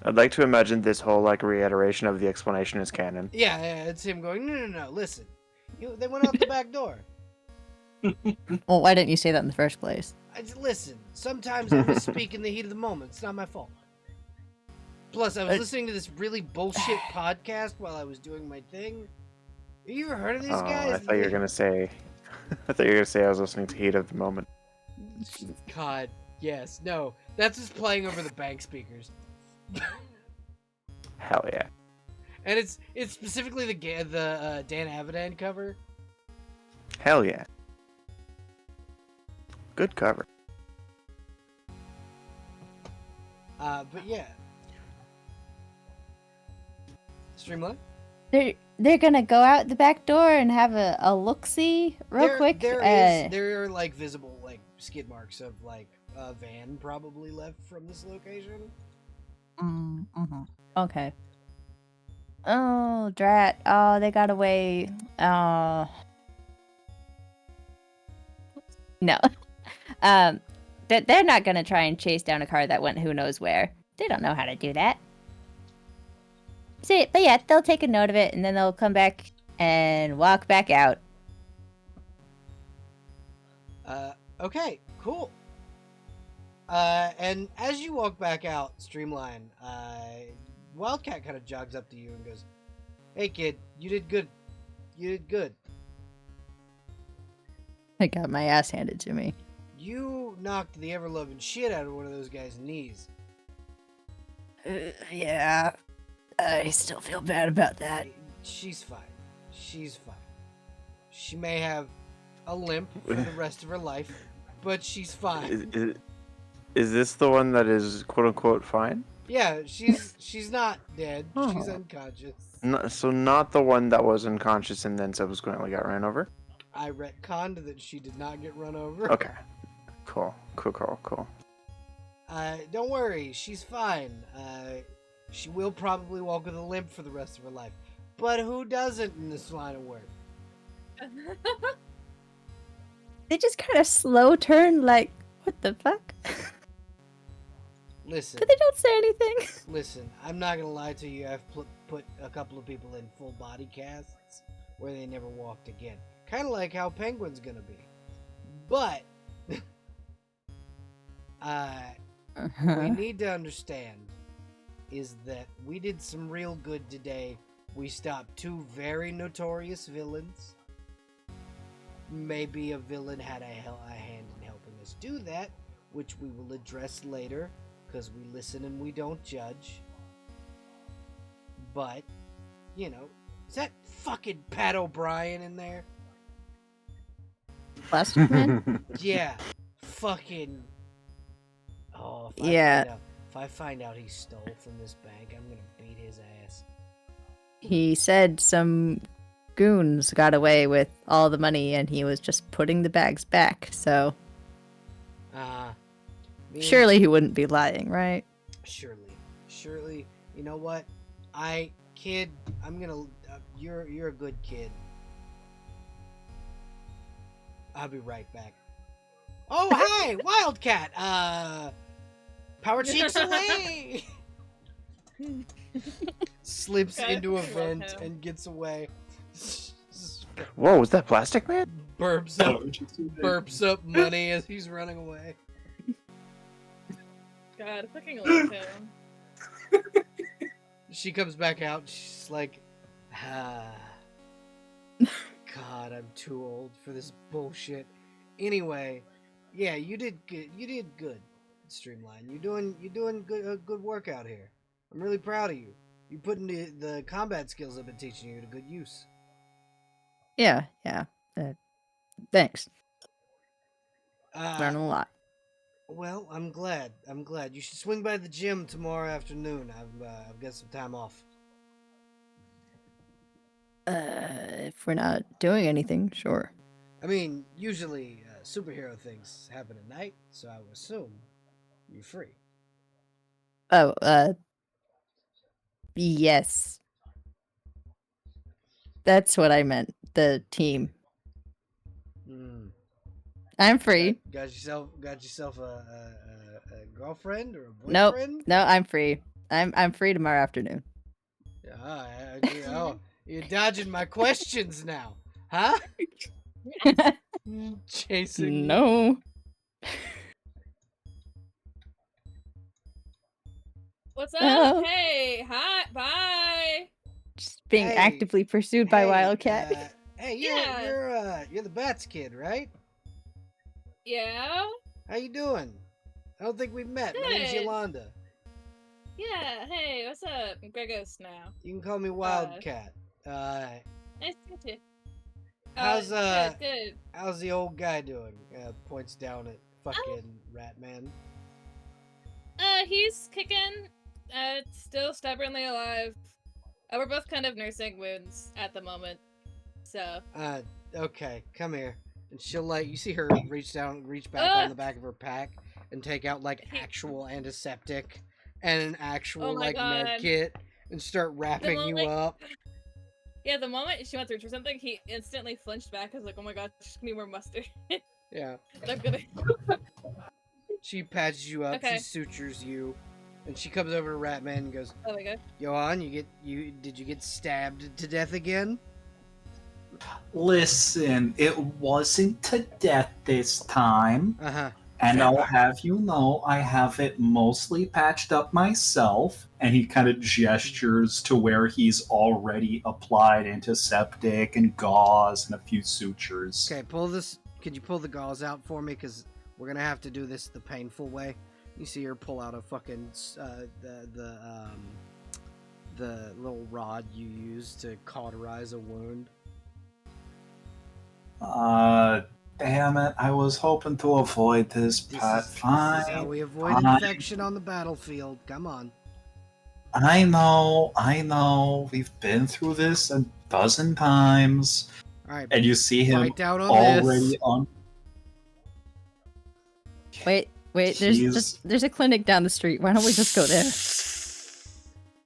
I'd like to imagine this whole reiteration of the explanation is canon. Yeah, it's him going, no, listen. They went out the back door. Well, why didn't you say that in the first place? Listen, sometimes I misspeak in the heat of the moment. It's not my fault. Plus, I was listening to this really bullshit podcast while I was doing my thing. Have you ever heard of these guys? I thought you were gonna say. I thought you were gonna say I was listening to Heat of the Moment. God, yes, no. That's just playing over the bank speakers. Hell yeah. And it's specifically the Dan Avidan cover. Hell yeah. Good cover. But yeah. Streamline? They're gonna go out the back door and have a look-see real quick. There are like visible like skid marks of like a van probably left from this location. Mm-hmm. Okay. Oh, drat. Oh, they got away. Oh. No. They're not gonna try and chase down a car that went who knows where. They don't know how to do that. See, but yeah, they'll take a note of it and then they'll come back and walk back out. Okay, cool. And as you walk back out, Streamline, Wildcat kind of jogs up to you and goes, "Hey, kid, you did good. You did good. I got my ass handed to me. You knocked the ever-loving shit out of one of those guys' knees. Yeah, I still feel bad about that. She's fine. She's fine. She may have a limp for the rest of her life, but she's fine. Is this the one that is quote unquote fine? Yeah, she's not dead. She's Oh. unconscious. So not the one that was unconscious and then subsequently got ran over? I retconned that she did not get run over. Okay. Cool. Don't worry, she's fine. She will probably walk with a limp for the rest of her life. But who doesn't in this line of work? They just kind of slow turn, like, what the fuck? Listen, But they don't say anything. listen, I'm not gonna lie to you. I've put a couple of people in full body casts where they never walked again. Kind of like how Penguin's gonna be. But, what we need to understand is that we did some real good today. We stopped two very notorious villains. Maybe a villain had a hand in helping us do that, which we will address later, because we listen and we don't judge. But, you know, is that fucking Pat O'Brien in there? Plastic Man? Yeah, fucking. Oh, if I find out he stole from this bank, I'm gonna beat his ass. He said some goons got away with all the money and he was just putting the bags back, so surely he wouldn't be lying, right? Surely. You know what? Kid, I'm gonna. You're a good kid. I'll be right back. Oh, hi, Wildcat. Power cheeks away. Slips God, into a I love vent him. and gets away. Whoa, was that Plastic Man? Burps up money as he's running away. God, I fucking love him. She comes back out. She's like, God, I'm too old for this bullshit. Anyway, yeah, you did good. You did good, Streamline. You're doing good work out here. I'm really proud of you. You're putting the combat skills I've been teaching you to good use. Yeah. Thanks. Learn Uh, a lot. well, I'm glad. You should swing by the gym tomorrow afternoon. I've got some time off. If we're not doing anything, sure. I mean, usually superhero things happen at night, so I would assume you're free. Oh, yes. That's what I meant. The team. I'm free. Got yourself a girlfriend or a Nope. boyfriend? No, I'm free. I'm free tomorrow afternoon. Oh, you're dodging my questions now, huh? Chasing. No. What's up? Oh. Hey, hi, bye. Just being Hey, actively pursued by Wildcat. Hey, Yeah. you're the Bats kid, right? Yeah? How you doing? I don't think we've met. My name's Good. Yolanda. Yeah, hey, what's up? I'm Gregos now. You can call me Wildcat. Nice to meet you. How's Good. how's the old guy doing? Points down at fucking Ratman. He's kicking. Still stubbornly alive. We're both kind of nursing wounds at the moment. So. Okay, come here. And she'll you see her reach back on the back of her pack and take out actual antiseptic and an actual med kit and start wrapping you up. Yeah, the moment she went through for something, he instantly flinched back. I was like, oh my god, just need more mustard. Yeah. I'm gonna. She patches you up, Okay. she sutures you, and she comes over to Ratman and goes, Oh my god. Johan, did you get stabbed to death again? Listen, it wasn't to death this time. Uh-huh. And I'll have you know, I have it mostly patched up myself. And he kind of gestures to where he's already applied antiseptic and gauze and a few sutures. Okay, could you pull the gauze out for me? Because we're going to have to do this the painful way. You see her pull out a fucking, the little rod you use to cauterize a wound. Damn it, I was hoping to avoid this, but fine. This is how we avoid infection on the battlefield. Come on. I know. We've been through this a dozen times. Alright, and you see him fight down on already this. on. Wait, Wait, there's He's- there's a clinic down the street. Why don't we just go there?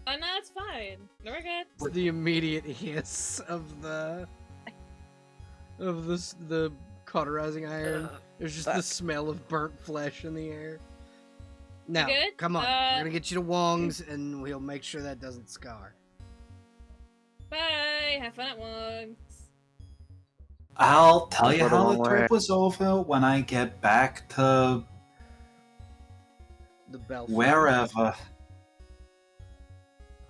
Oh no, it's fine. No, we're good. It's the immediate hiss of the cauterizing iron. There's just the fuck. smell of burnt flesh in the air. Now, good? come on. We're gonna get you to Wong's, and we'll make sure that doesn't scar. Bye. Have fun at Wong's. I'll tell I'll you go the how wrong the way. trip was over when I get back to The bell. wherever.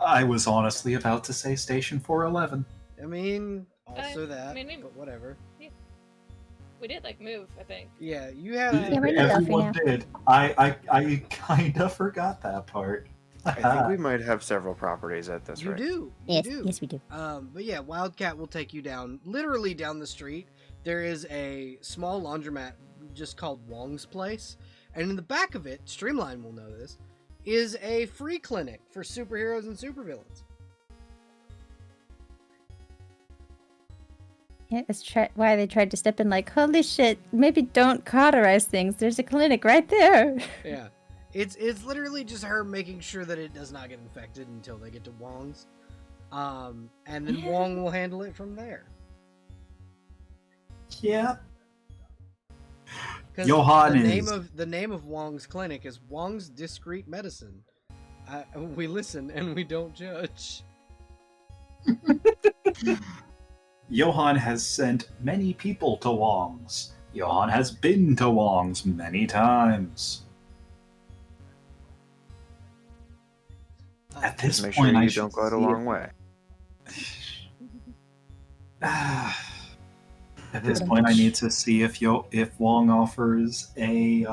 I was honestly about to say Station 411. I mean, also that, I mean, but whatever. We did like move, I think. Yeah, you had. Yeah, we're in the belfry Everyone now. did. I kind of forgot that part. I think we might have several properties at this You rate. do. You Yes, do. yes, we do. But yeah, Wildcat will take you down, literally down the street. There is a small laundromat just called Wong's Place, and in the back of it, Streamline will know this, is a free clinic for superheroes and supervillains. Yeah, that's why they tried to step in like, holy shit, maybe don't cauterize things. There's a clinic right there. Yeah, it's literally just her making sure that it does not get infected until they get to Wong's, and then Yeah. Wong will handle it from there. Yeah. 'Cause Johan the name of Wong's clinic is Wong's Discreet Medicine. We listen and we don't judge. Johan has sent many people to Wong's. Johan has been to Wong's many times. At this Just make sure point, I you should don't go out a see long if- way. At this point, I need to see if Wong offers a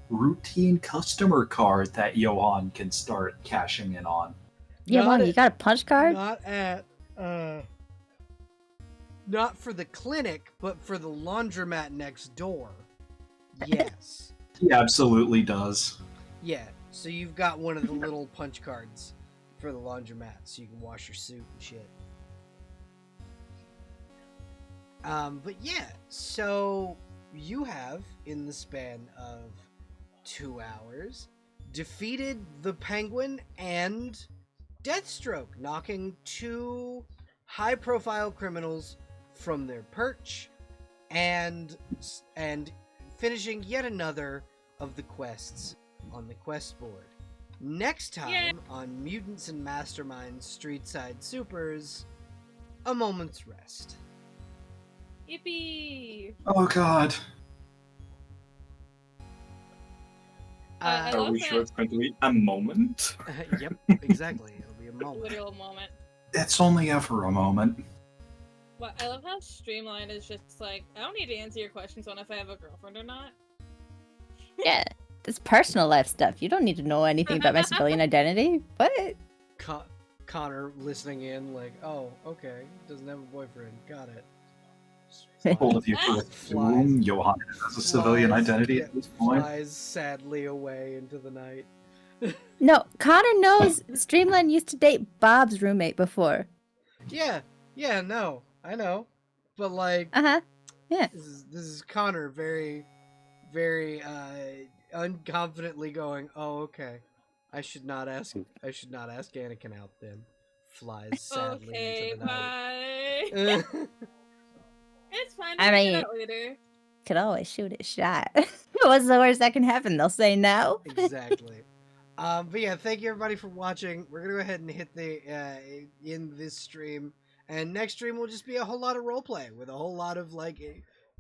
routine customer card that Johan can start cashing in on. Yeah, Not Wong, at- you got a punch card? Not for the clinic, but for the laundromat next door. Yes. He absolutely does. Yeah. So you've got one of the little punch cards for the laundromat, so you can wash your suit and shit. But yeah, so you have, in the span of 2 hours, defeated the Penguin and Deathstroke, knocking 2 high-profile criminals from their perch, and finishing yet another of the quests on the quest board. Next time Yeah. on Mutants and Masterminds Street Side Supers, A Moment's Rest. Yippee! Oh God. I Are love we that. sure it's going to be a moment? Yep, exactly. It'll be a moment. Literal moment. It's only ever a moment. Well, I love how Streamline is just like, I don't need to answer your questions on if I have a girlfriend or not. Yeah, this personal life stuff. You don't need to know anything about my civilian identity. What? Connor listening in, like, oh, okay, doesn't have a boyfriend. Got it. All of you to assume Johan has a civilian Flies- identity yeah, at this point. Flies sadly away into the night. No, Connor knows Streamline used to date Bob's roommate before. Yeah, no, I know, but like, Uh-huh. this is Connor very, very unconfidently going, oh, okay, I should not ask Anakin out then. Flies sadly Okay, into the bye. night. It's fine. I We'll mean- get out later. Could always shoot his shot. What's the worst that can happen? They'll say no. Exactly. But yeah, thank you everybody for watching. We're gonna go ahead and hit the in this stream, and next stream will just be a whole lot of roleplay with a whole lot of like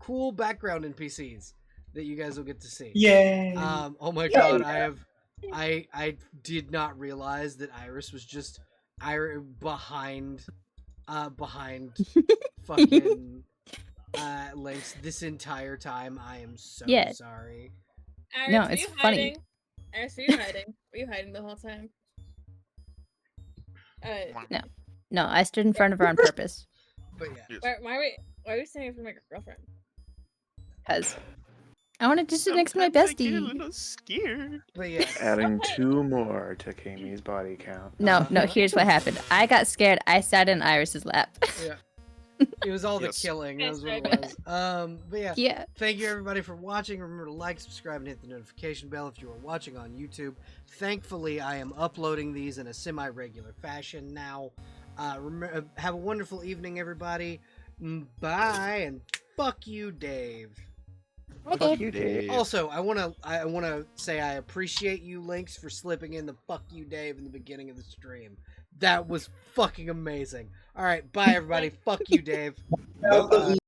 cool background NPCs that you guys will get to see. Yay! Oh my god, I did not realize that Iris was just behind fucking Lynx this entire time. I am so Yeah. sorry. Iris, No, were it's you funny. hiding? Iris, were you hiding? Were you hiding the whole time? No, I stood in front of her on purpose. But yeah. Why are you standing for my girlfriend? Because I wanted to sit next to my bestie. little scared. But yeah. Adding 2 more to Kami's body count. No, here's what happened. I got scared. I sat in Iris's lap. Yeah. It was all Yes. the killing. That was what it Thanks, was. But yeah, Yeah. thank you everybody for watching. Remember to like, subscribe, and hit the notification bell if you are watching on YouTube. Thankfully, I am uploading these in a semi-regular fashion now. Have a wonderful evening, everybody. Bye, and fuck you, Dave. Fuck you, Dave. Also, I wanna say I appreciate you, Lynx, for slipping in the "fuck you, Dave" in the beginning of the stream. That was fucking amazing. All right, bye everybody. Fuck you, Dave. Bye.